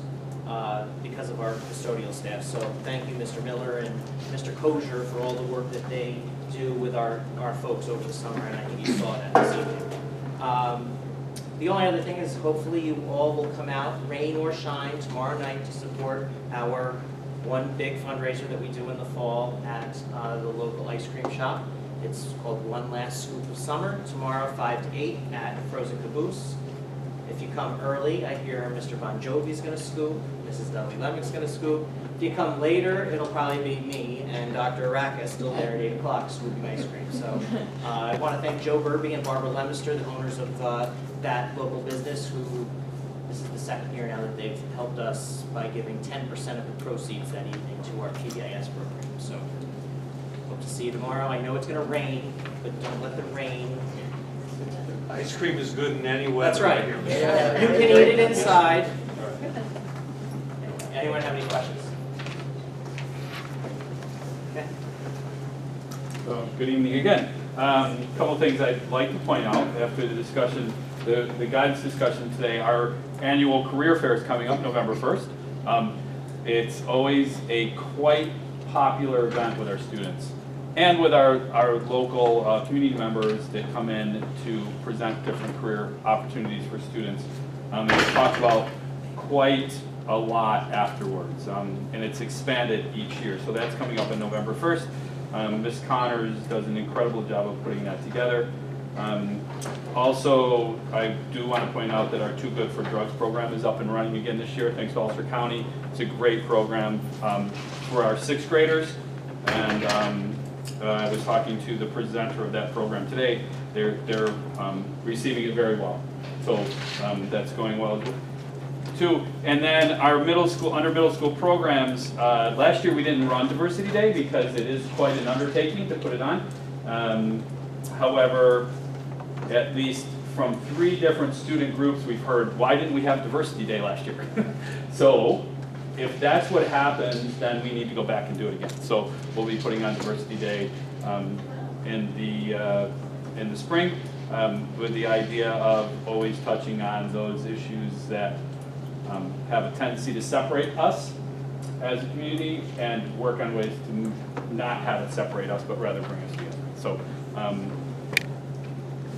because of our custodial staff. So thank you, Mr. Miller and Mr. Kosher, for all the work that they do with our folks over the summer, and I think you saw that this evening. The only other thing is hopefully you all will come out, rain or shine, tomorrow night to support our one big fundraiser that we do in the fall at the local ice cream shop. It's called One Last Scoop of Summer, tomorrow 5 to 8 at Frozen Caboose. If you come early, I hear Mr. Bon Jovi's going to scoop, Mrs. Dudley Lemick's going to scoop. If you come later, it'll probably be me and Dr. Araka still there at 8 o'clock scooping ice cream. So I want to thank Joe Burby and Barbara Lemister, the owners of that local business, who this is the second year now that they've helped us by giving 10% of the proceeds that evening to our PBIS program. So hope to see you tomorrow. I know it's going to rain, but don't let the rain. Ice cream is good in any weather. That's right. You can eat it inside. Anyone have any questions? Okay. Good evening again. A couple of things I'd like to point out after the discussion, the guidance discussion today. Our annual career fair is coming up November 1st. It's always a quite popular event with our students and with our local community members that come in to present different career opportunities for students. It's talked about quite a lot afterwards, and it's expanded each year. So that's coming up on November 1st. Ms. Connors does an incredible job of putting that together. Also, I do want to point out that our Too Good for Drugs program is up and running again this year, thanks to Ulster County. It's a great program for our 6th graders, and I was talking to the presenter of that program today. They're receiving it very well, so that's going well too. And then our middle school programs, last year we didn't run Diversity Day because it is quite an undertaking to put it on. However, at least from 3 different student groups we've heard, why didn't we have Diversity Day last year? So if that's what happens, then we need to go back and do it again. So we'll be putting on Diversity Day in the spring with the idea of always touching on those issues that have a tendency to separate us as a community and work on ways to not have it separate us, but rather bring us together. So,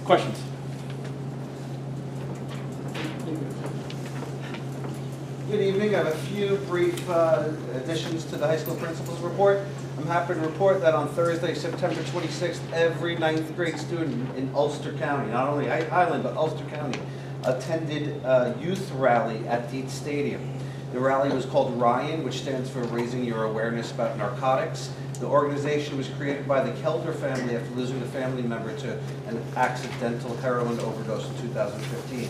questions? Good evening. I have a few brief additions to the high school principal's report. I'm happy to report that on Thursday, September 26th, every 9th grade student in Ulster County, not only Highland, but Ulster County, attended a youth rally at Dietz Stadium. The rally was called Ryan, which stands for Raising Your Awareness About Narcotics. The organization was created by the Kelder family after losing a family member to an accidental heroin overdose in 2015.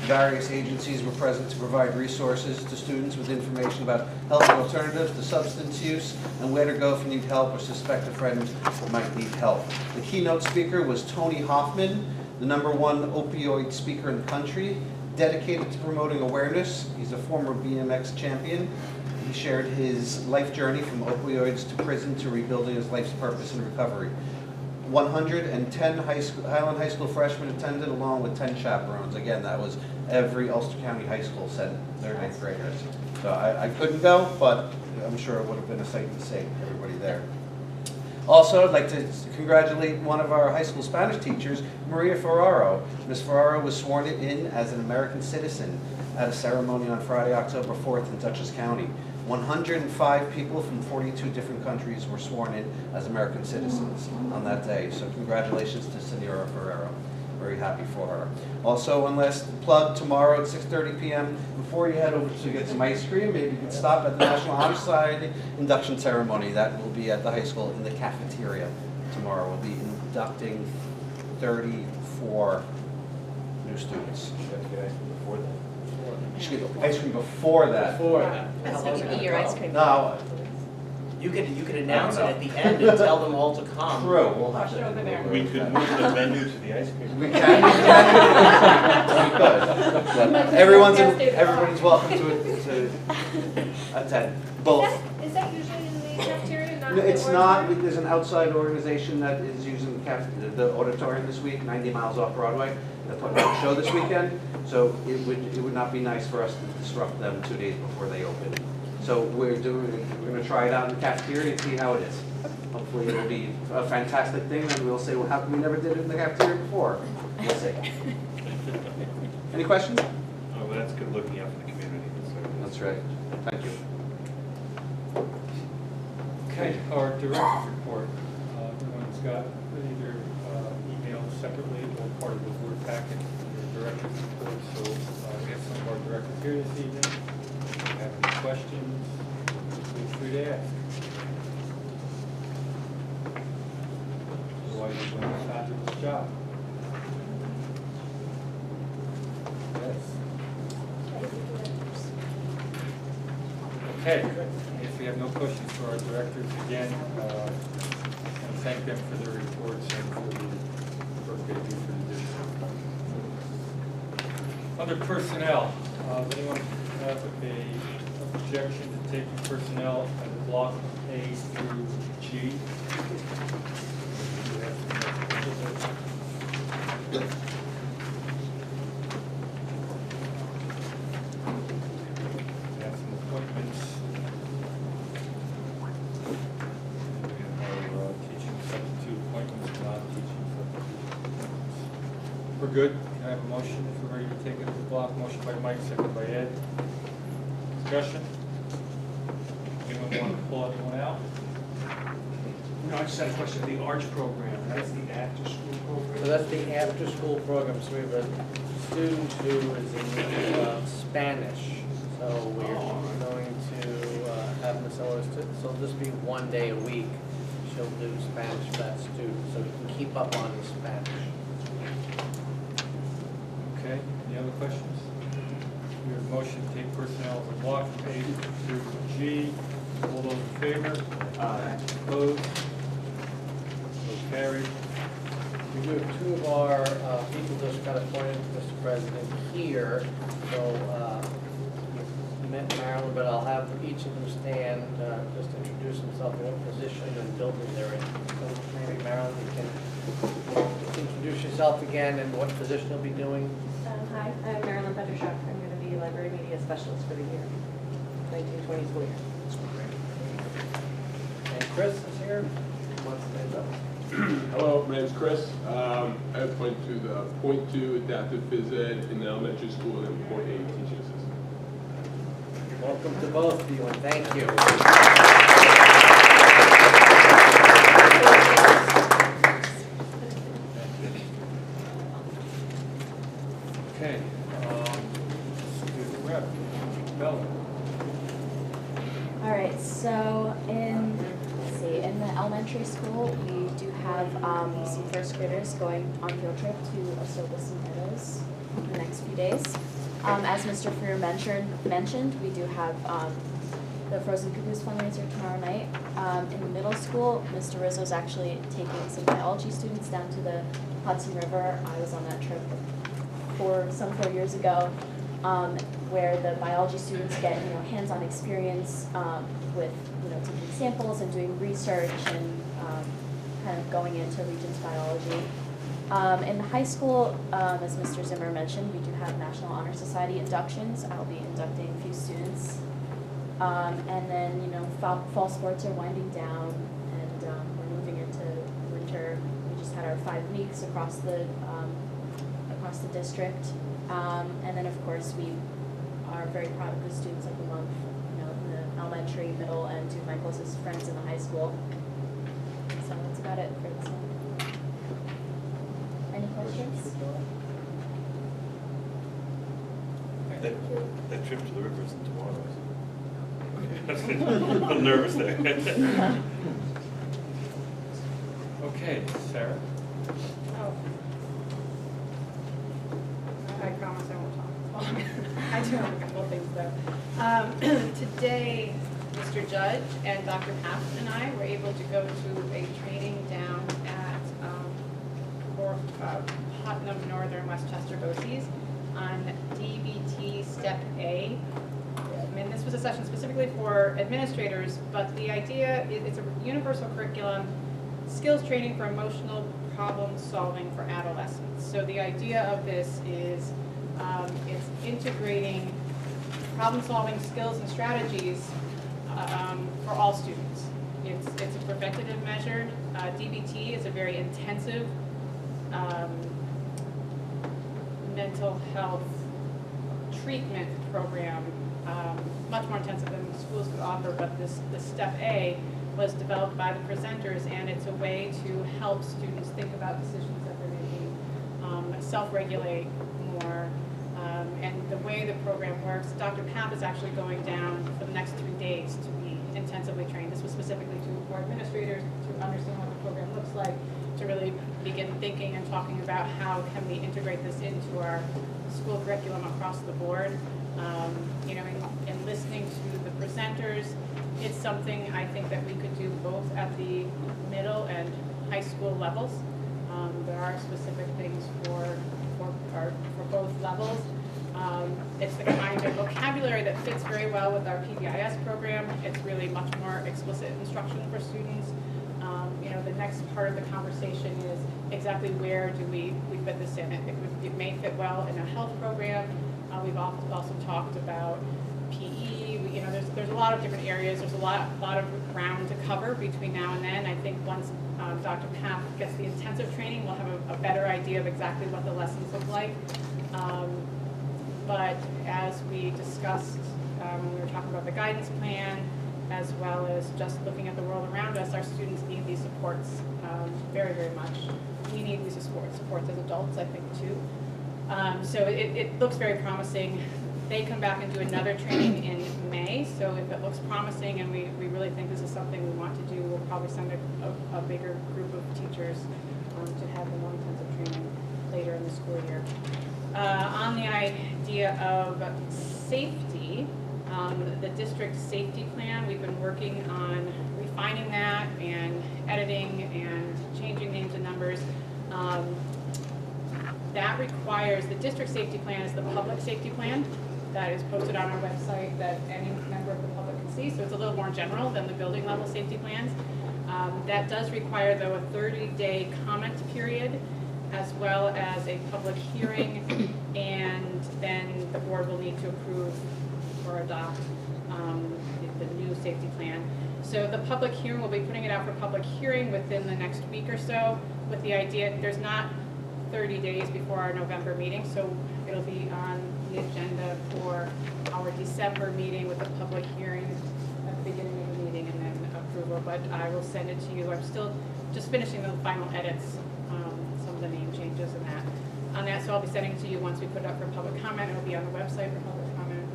Various agencies were present to provide resources to students with information about healthy alternatives to substance use and where to go if you need help or suspect a friend might need help. The keynote speaker was Tony Hoffman, the #1 opioid speaker in the country, dedicated to promoting awareness. He's a former BMX champion. He shared his life journey from opioids to prison to rebuilding his life's purpose and recovery. 110 Highland High School freshmen attended, along with 10 chaperones. Again, that was every Ulster County high school sent their 9th graders. So I couldn't go, but I'm sure it would have been a sight to see everybody there. Also, I'd like to congratulate one of our high school Spanish teachers, Maria Ferraro. Ms. Ferraro was sworn in as an American citizen at a ceremony on Friday, October 4th in Dutchess County. 105 people from 42 different countries were sworn in as American citizens on that day. So congratulations to Senora Ferraro. Very happy for her. Also, one last plug, tomorrow at 6:30 p.m. Before you head over to get some ice cream, maybe you can stop at the National Honor Society induction ceremony. That will be at the high school in the cafeteria tomorrow. We'll be inducting 34 new students. You have to get ice cream before that. You should get ice cream before that. So you can eat your ice cream. No, You could announce it at the end and tell them all to come. True, we'll have I'll show them there. We could move the menu to the ice cream. We can. But everybody's welcome to attend, both. Is that usually in the cafeteria, not No, the it's not, auditorium? there's an outside organization that is using the auditorium this week, 90 miles off Broadway. They're putting on a show this weekend, so it would not be nice for us to disrupt them 2 days before they open. So we're gonna try it out in the cafeteria and see how it is. Hopefully it'll be a fantastic thing, and we'll say, well, how come we never did it in the cafeteria before? We'll see. Any questions? Oh, well, that's good looking out for the community. That's right. Thank you. Okay, our director's report. Everyone's got either emailed separately or part of the board packet, the director's report. So we have some of our directors here this evening. If you have any questions, feel free to ask. Otherwise, you're doing a fabulous job. Yes. Okay, if we have no questions for our directors, again, and thank them for their reports and for the work they do for the district. Under personnel, does anyone have a objection to taking personnel as block A through G? We have some appointments. We have our teaching substitute appointments, non-teaching substitute appointments. We're good. Can I have a motion if we're ready to take it as a block? Motion by Mike, second by Ed. Discussion? Anyone want to pull anyone out? No, I just had a question, the ARCH program, that's the after-school program? So that's the after-school program, so we have a student who is in Spanish. So we're going to have Miss Ellis, so it'll just be 1 day a week. She'll do Spanish for that student, so he can keep up on his Spanish. Okay, any other questions? We have a motion to take personnel as a block, A through G. All those in favor? Aye. Opposed? So carried. We do have two of our people just got appointed, Mr. President, here. So you met Marilyn, but I'll have each of them stand, just introduce themselves, what position and building they're in. So maybe Marilyn, you can introduce yourself again and what position you'll be doing. Hi, I'm Marilyn Petrushock. I'm going to be library media specialist for the year, 1920 school year. And Chris is here. Wants to stand up. Hello, my name's Chris. I point to the .2 adaptive phys ed in the elementary school and .8 teaching assistant. Welcome to both of you and thank you. Okay, student rep, Bella. All right, so in, let's see, in the elementary school, we do have some first graders going on field trip to Osobis and Meadows in the next few days. As Mr. Freer mentioned, we do have the Frozen Cuckoos fundraiser tomorrow night. In the middle school, Mr. Rizzo is actually taking some biology students down to the Hudson River. I was on that trip 4 years ago, where the biology students get hands-on experience with taking samples and doing research and kind of going into Regents biology. In the high school, as Mr. Zimmer mentioned, we do have National Honor Society inductions. I'll be inducting a few students. And then, fall sports are winding down, and we're moving into winter. We just had our 5 weeks across the district. And then, of course, we are very proud of the students of the month, in the elementary, middle, and 2 of my closest friends in the high school. So that's about it for this one. Any questions? That trip to the river isn't tomorrow, is it? I'm nervous there. Okay, Sarah. Oh. I promise I won't talk long. I do have a couple of things though. Today, Ms. Mr. Judge and Dr. Papp and I were able to go to a training down at Putnam Northern Westchester BOCES on DBT Step A. I mean, this was a session specifically for administrators, but the idea is it's a universal curriculum, skills training for emotional problem solving for adolescents. So the idea of this is it's integrating problem solving skills and strategies for all students. It's a preventative measure. DBT is a very intensive mental health treatment program, much more intensive than schools could offer, but this Step A was developed by the presenters, and it's a way to help students think about decisions that they're making, self-regulate more, and the way the program works, Dr. Papp is actually going down for the next 3 days to be intensively trained. This was specifically for administrators to understand what the program looks like, to really begin thinking and talking about how can we integrate this into our school curriculum across the board. You know, in listening to the presenters, it's something I think that we could do both at the middle and high school levels. There are specific things for both levels. It's the kind of vocabulary that fits very well with our PBIS program. It's really much more explicit instruction for students. You know, the next part of the conversation is exactly where do we fit this in. It may fit well in a health program. We've also talked about PE. You know, there's a lot of different areas. There's a lot of ground to cover between now and then. I think once Dr. Papp gets the intensive training, we'll have a better idea of exactly what the lessons look like. But as we discussed when we were talking about the guidance plan, as well as just looking at the world around us, our students need these supports very, very much. We need these supports as adults, I think, too. So it looks very promising. They come back and do another training in May, so if it looks promising and we really think this is something we want to do, we'll probably send a bigger group of teachers to have the more intensive training later in the school year. On the idea of safety, the district safety plan, we've been working on refining that and editing and changing names and numbers. That requires, the district safety plan is the public safety plan that is posted on our website that any member of the public can see, so it's a little more general than the building level safety plans. That does require, though, a 30-day comment period, as well as a public hearing, and then the board will need to approve or adopt the new safety plan. So the public hearing, we'll be putting it out for public hearing within the next week or so, with the idea, there's not 30 days before our November meeting, so it'll be on the agenda for our December meeting with a public hearing at the beginning of the meeting and then approval, but I will send it to you. I'm still just finishing the final edits, some of the name changes and that. On that, so I'll be sending it to you once we put it up for public comment. It'll be on the website for public comment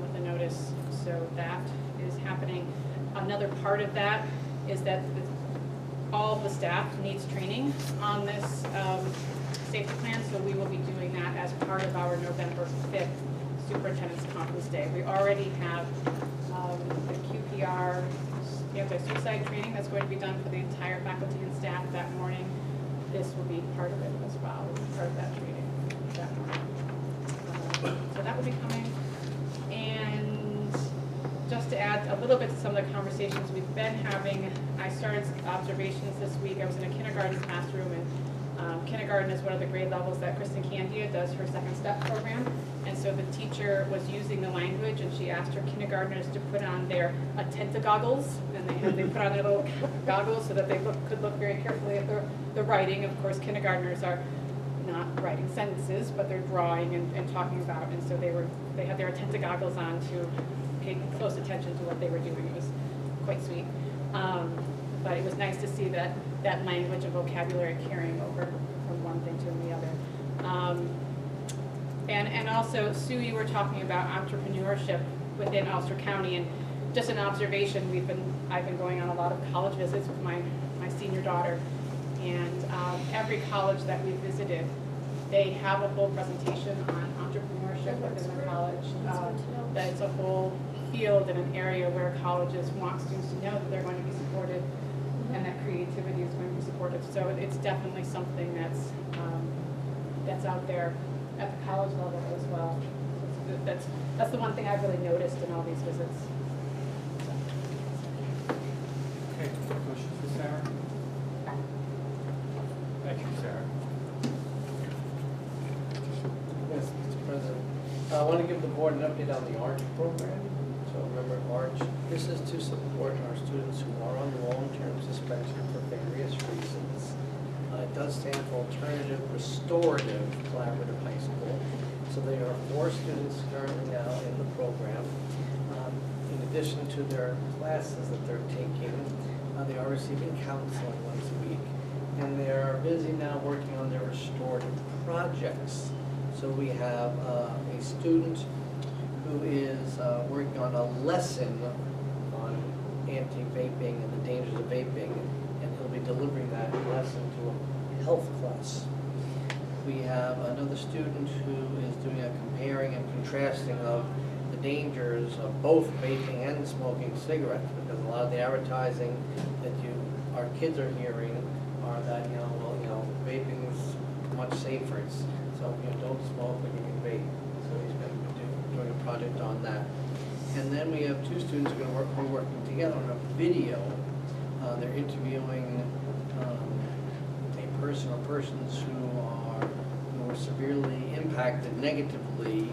with the notice, so that is happening. Another part of that is that all of the staff needs training on this safety plan, so we will be doing that as part of our November 5th Superintendent's Conference Day. We already have the QPR anti-suicide training that's going to be done for the entire faculty and staff that morning. This will be part of it as well, part of that training that morning. So that will be coming. And just to add a little bit to some of the conversations we've been having, I started observations this week. I was in a kindergarten classroom, and kindergarten is one of the grade levels that Kristen Candia does her second step program. And so the teacher was using the language, and she asked her kindergartners to put on their attenta goggles, and they put on their little goggles so that they could look very carefully at the writing. Of course, kindergartners are not writing sentences, but they're drawing and talking about, and so they had their attenta goggles on to pay close attention to what they were doing. It was quite sweet. But it was nice to see that language and vocabulary carrying over from one thing to the other. And also, Sue, you were talking about entrepreneurship within Ulster County, and just an observation, I've been going on a lot of college visits with my senior daughter, and every college that we visited, they have a whole presentation on entrepreneurship within the college. That it's a whole field in an area where colleges want students to know that they're going to be supported and that creativity is going to be supported. So it's definitely something that's out there at the college level as well. So that's the one thing I've really noticed in all these visits. Okay, questions for Sarah? Thank you, Sarah. Yes, Mr. President. I want to give the board an update on the ARCH program. So remember ARCH, this is to support our students who are on long-term suspension for various reasons. It does stand for Alternative Restorative Collaborative High School. So there are 4 students currently now in the program. In addition to their classes that they're taking, they are receiving counseling once a week. And they are busy now working on their restorative projects. So we have a student who is working on a lesson on anti-vaping and the dangers of vaping, and he'll be delivering that lesson to a health class. We have another student who is doing a comparing and contrasting of the dangers of both vaping and smoking cigarettes, because a lot of the advertising that our kids are hearing are that, vaping is much safer. So, don't smoke when you can vape. So he's going to be doing a project on that. And then we have 2 students who are working together on a video. They're interviewing a person or persons who are severely impacted negatively,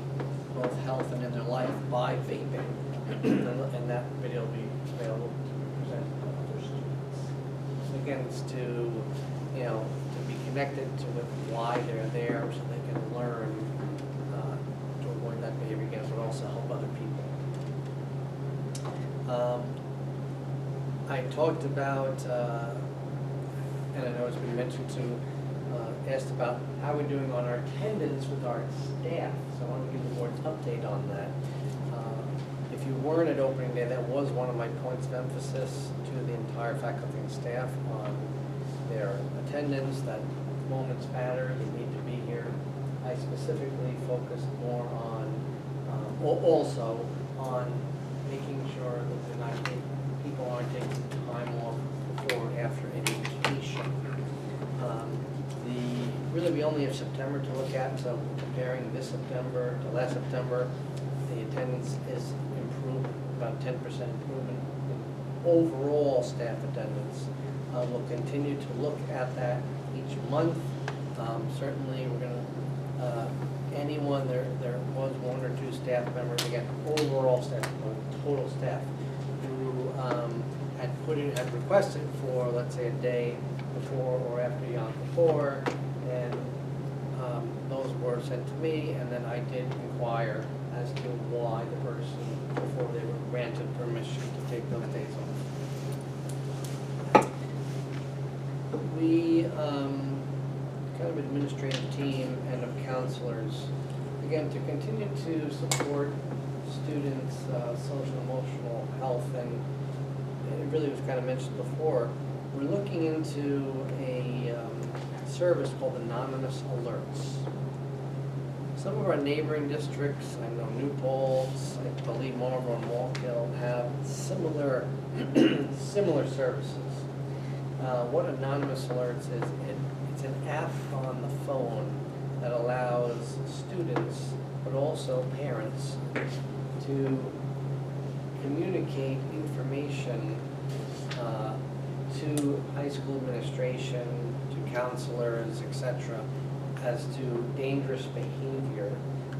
both health and in their life, by vaping. And that video will be available to be presented to other students. Again, it's to be connected to why they're there, so they can learn to avoid that behavior again, but also help other people. I talked about, and I know it's been mentioned too, asked about how we're doing on our attendance with our staff. So I want to give the board's update on that. If you weren't at opening day, that was one of my points of emphasis to the entire faculty and staff on their attendance, that moments matter, you need to be here. I specifically focused more on, also on making sure that people aren't taking time off before and after any vacation. Really, we only have September to look at, so comparing this September to last September, the attendance is improved, about 10% improvement in overall staff attendance. We'll continue to look at that each month. Certainly, we're going to, anyone, there was 1 or 2 staff members, again, overall staff, total staff, who had requested for, let's say, a day before or after Yom Kippur, and those were sent to me, and then I did inquire as to why the person, before they were granted permission to take those days off. We, kind of administrative team and of counselors, again, to continue to support students' social and emotional health, and it really was kind of mentioned before, we're looking into a service called Anonymous Alerts. Some of our neighboring districts, I know New Paltz, I believe Marlboro and Wallkill, have similar services. What Anonymous Alerts is, it's an app on the phone that allows students, but also parents, to communicate information to high school administration, to counselors, etc., as to dangerous behavior.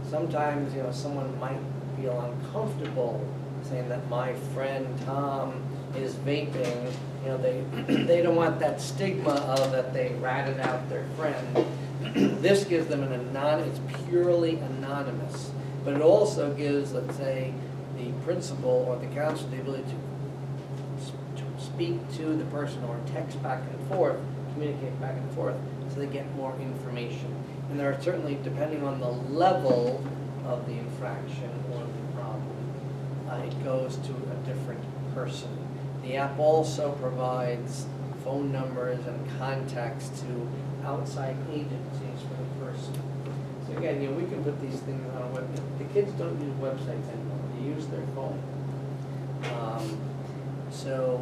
Sometimes, someone might feel uncomfortable saying that my friend Tom is vaping. They don't want that stigma of that they ratted out their friend. This gives them it's purely anonymous, but it also gives, let's say, the principal or the counselor the ability to speak to the person or text back and forth, communicate back and forth, so they get more information. And there are certainly, depending on the level of the infraction or the problem, it goes to a different person. The app also provides phone numbers and contacts to outside agencies for the person. So again, we can put these things on a website. The kids don't use websites anymore. They use their phone. So,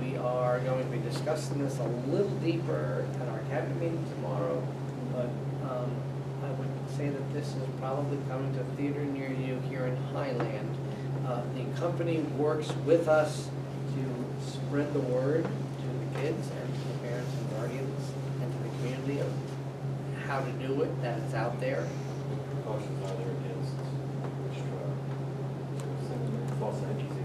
we are going to be discussing this a little deeper at our cabinet meeting tomorrow, but I would say that this is probably coming to a theater near you here in Highland. The company works with us to spread the word to the kids and to the parents and guardians and to the community of how to do it, that it's out there. Precautions are there against false accusations.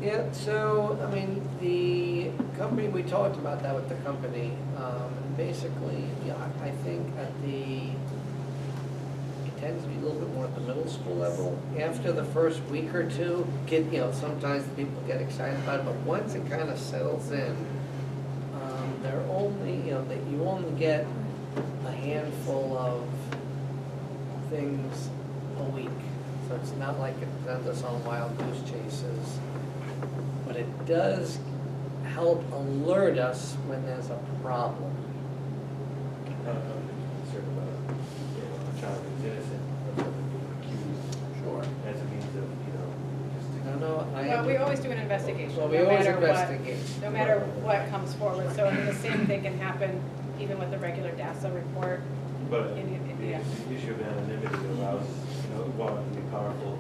Yeah, so, I mean, the company, we talked about that with the company, and basically, I think it tends to be a little bit more at the middle school level. After the first week or two, sometimes people get excited about it, but once it kind of settles in, they're only, you only get a handful of things a week. So it's not like it sends us on wild goose chases. But it does help alert us when there's a problem. I'm concerned about, a child who's innocent of something being accused. Sure. As a means of, just. Well, we always do an investigation, Well, we no always matter what, investigate. no matter what comes forward. So the same thing can happen even with the regular DASSA report. But Yeah. the issue of anonymity allows, while it can be powerful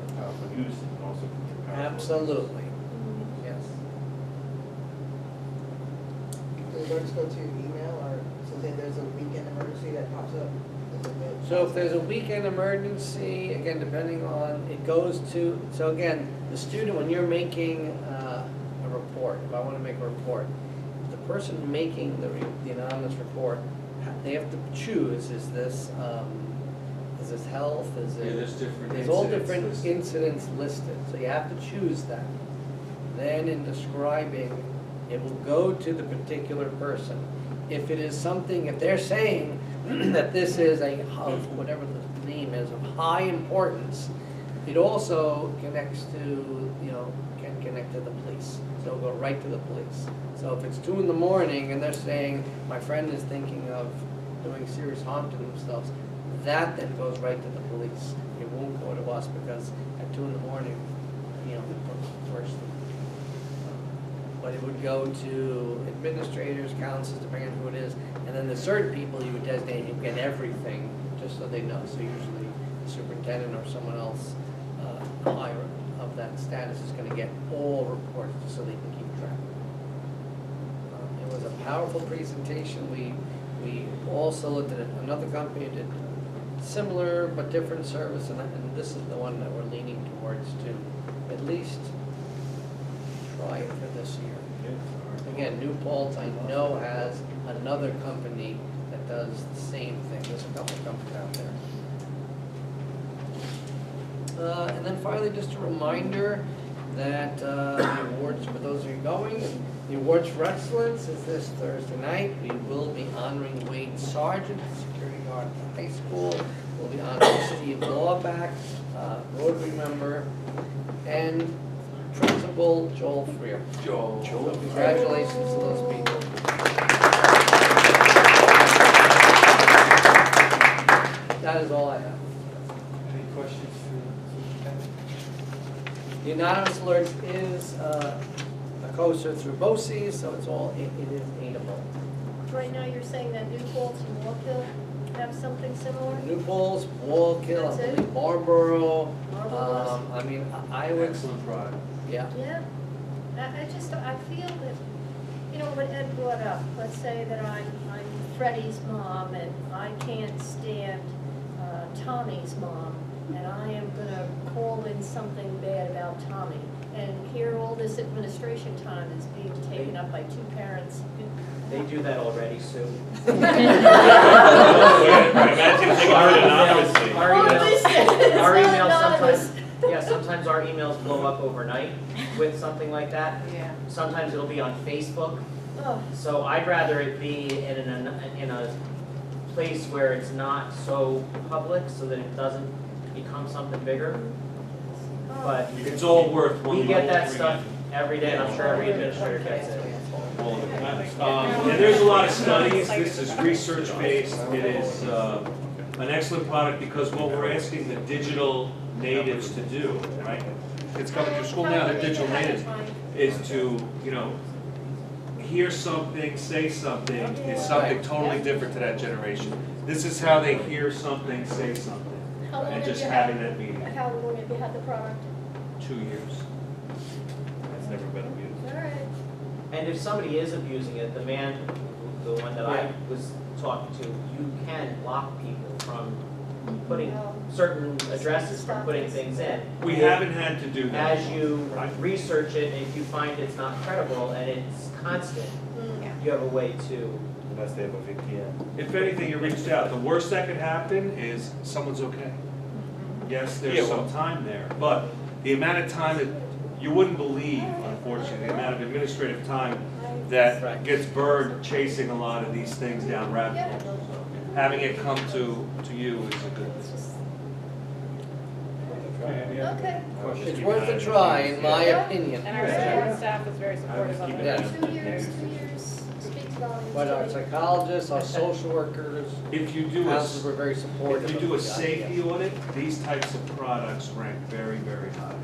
use, and also powerful. Absolutely. Yes. Do alerts go to your email, or so say there's a weekend emergency that pops up? So if there's a weekend emergency, again, depending on, it goes to, so again, the student, when you're making a report, if I want to make a report, the person making the anonymous report, they have to choose, is this health, is it? Yeah, there's different There's all incidents different listed. incidents listed, so you have to choose that. Then in describing, it will go to the particular person. If it is something, if they're saying that this is of whatever the name is, of high importance, it also connects to, can connect to the police. So it'll go right to the police. So if it's 2 a.m. and they're saying, my friend is thinking of doing serious harm to themselves, that then goes right to the police. It won't go to us because at 2 a.m, first. But it would go to administrators, counselors, depending on who it is, and then the certain people you would designate, you get everything, just so they know. So usually the superintendent or someone else higher of that status is going to get all reports, just so they can keep track. It was a powerful presentation. We also looked at another company that did similar but different service, and this is the one that we're leaning towards to at least try it for this year. Again, New Paltz, I know, has another company that does the same thing. There's a couple of companies out there. And then finally, just a reminder that the awards, for those of you going, the awards for excellence is this Thursday night. We will be honoring Wade Sargent, security guard at the high school. We'll be honoring Steve Lawback, Rotary member, and Principal Joel Freer. Joel. So congratulations to those people. That is all I have. Any questions for the superintendent? The anonymous alerts is a COSA through BOCES, so it's all, it is aidable. Right now, you're saying that New Paltz and Wallkill have something similar? New Falls, Wallkill, That's I it? believe Marlboro. Marlboro. I mean, I would. Excellent drive. Yeah. Yeah, I feel that, what Ed brought up, let's say that I'm Freddie's mom and I can't stand Tommy's mom, and I am gonna call in something bad about Tommy. And here all this administration time is being taken up by 2 parents. They do that already, Sue. Our emails sometimes, sometimes our emails blow up overnight with something like that. Yeah. Sometimes it'll be on Facebook. Oh. So I'd rather it be in a place where it's not so public, so that it doesn't become something bigger. But It's all worth one. we get that stuff every day, and I'm sure every administrator gets it. And there's a lot of studies. This is research-based. It is an excellent product because what we're asking the digital natives to do, right? kids coming to school now, they're digital native, is to, hear something, say something, is something totally different to that generation. This is how they hear something, say something, How long and have just you having had- that meeting. How long have you had the product? 2 years. It's never been abused. All right. And if somebody is abusing it, the man, the one that I was talking to, you can block people from putting certain addresses, from putting things in. We haven't had to do that. As you research it, and if you find it's not credible and it's constant, you have a way to. Unless they have a VPN. If anything, you reached out. The worst that could happen is someone's okay. Yes, there's some time there, but the amount of time that you wouldn't believe, unfortunately, the amount of administrative time that gets burned chasing a lot of these things down rabbit holes. Having it come to you is a good thing. Okay. It's worth a try, in my opinion. And our support staff is very supportive of it. Yes. 2 years speaks volumes. But our psychologists, our social workers, If you do counselors were very supportive. If you do a of the idea. safety audit, these types of products rank very, very high.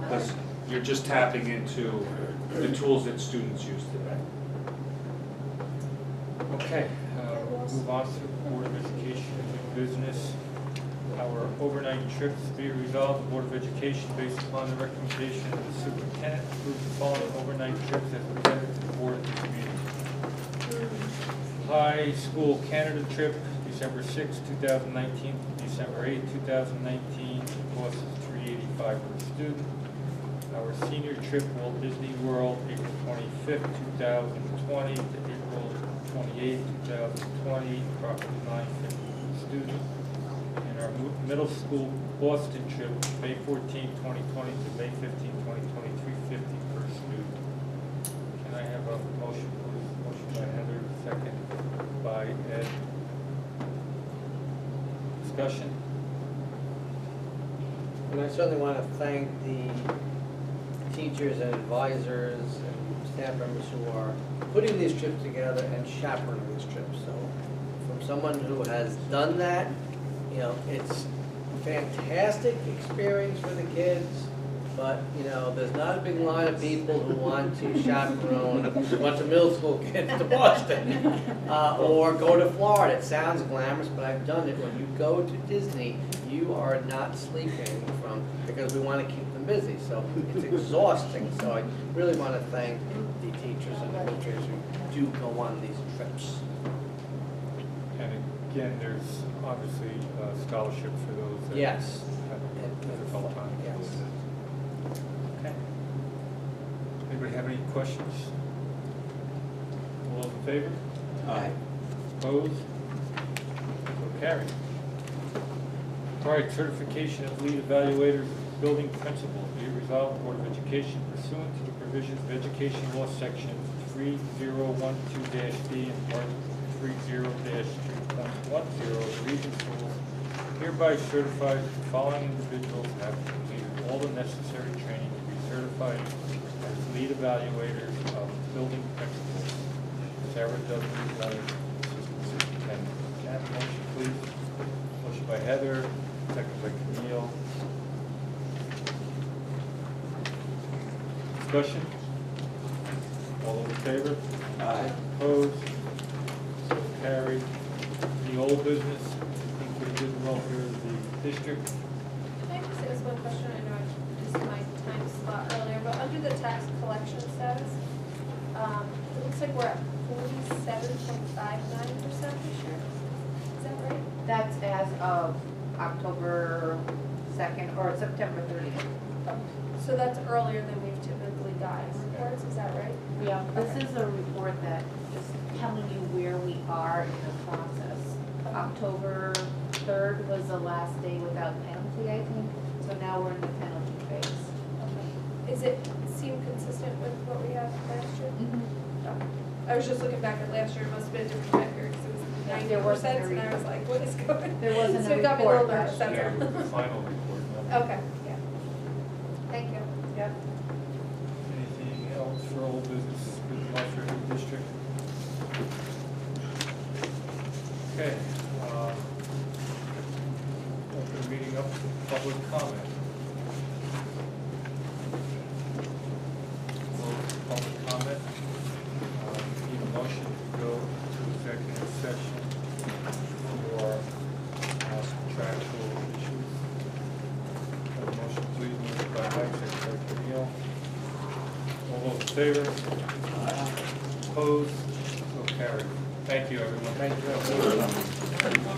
Because you're just tapping into the tools that students use today. Okay, move on to Board of Education and business. Our overnight trips be resolved. The Board of Education, based upon the recommendation of the superintendent, approves the following overnight trips as presented to the board at this meeting. High school Canada trip, December 6, 2019, December 8, 2019, cost is $385 per student. Our senior trip, Walt Disney World, April 25th, 2020 to April 28th, 2020, approximately $950 per student. And our middle school Boston trip, May 14, 2020 to May 15, 2020, $350 per student. Can I have a motion, please? Motion by Heather, second by Ed. Discussion? And I certainly want to thank the teachers and advisors and staff members who are putting these trips together and chaperoning these trips. So from someone who has done that, it's a fantastic experience for the kids, but, there's not a big line of people who want to chaperone a bunch of middle school kids to Boston or go to Florida. It sounds glamorous, but I've done it. When you go to Disney, you are not sleeping because we want to keep them busy. So it's exhausting. So I really want to thank the teachers and administrators who do go on these trips. And again, there's obviously scholarship for those that Yes. have a difficult time. Yes. Okay. Anybody have any questions? All those in favor? Aye. Opposed? So carried. All right, certification of lead evaluators, building principals. Be it resolved, the Board of Education pursuant to the provisions of Education Law Section 3012-D and Part 30-3.10 of the Regents Rules, hereby certifies that the following individuals have completed all the necessary training to be certified as lead evaluators of building principals. Sarah W. Leonard, Assistant Superintendent. Can I have a motion, please? Motion by Heather, second by Camille. Discussion? All those in favor? Aye. Opposed? So carried. The old business, I think we did well here, the district. Can I just ask one question? I know I just my time slot earlier, but under the tax collection status, it looks like we're at 47.59% this year. Is that right? That's as of October 2nd or September 30th. So that's earlier than we've typically gotten reports, is that right? Yeah, this is a report that is telling you where we are in the process. October 3rd was the last day without penalty, I think, so now we're in the penalty phase. Is it seem consistent with what we had last year? Okay. I was just looking back at last year, it must have been a different time period, because it was Yeah, 90%, there wasn't a and I was report. like, what is going? There wasn't So a it got me a little report nervous, last that's year. all. The final report. no? Okay, yeah. Thank you. Yep. Anything else for old business with the Marshall District? Okay. Open the meeting up to public comment. favor? Opposed? So carried. Thank you, everyone. Thank you.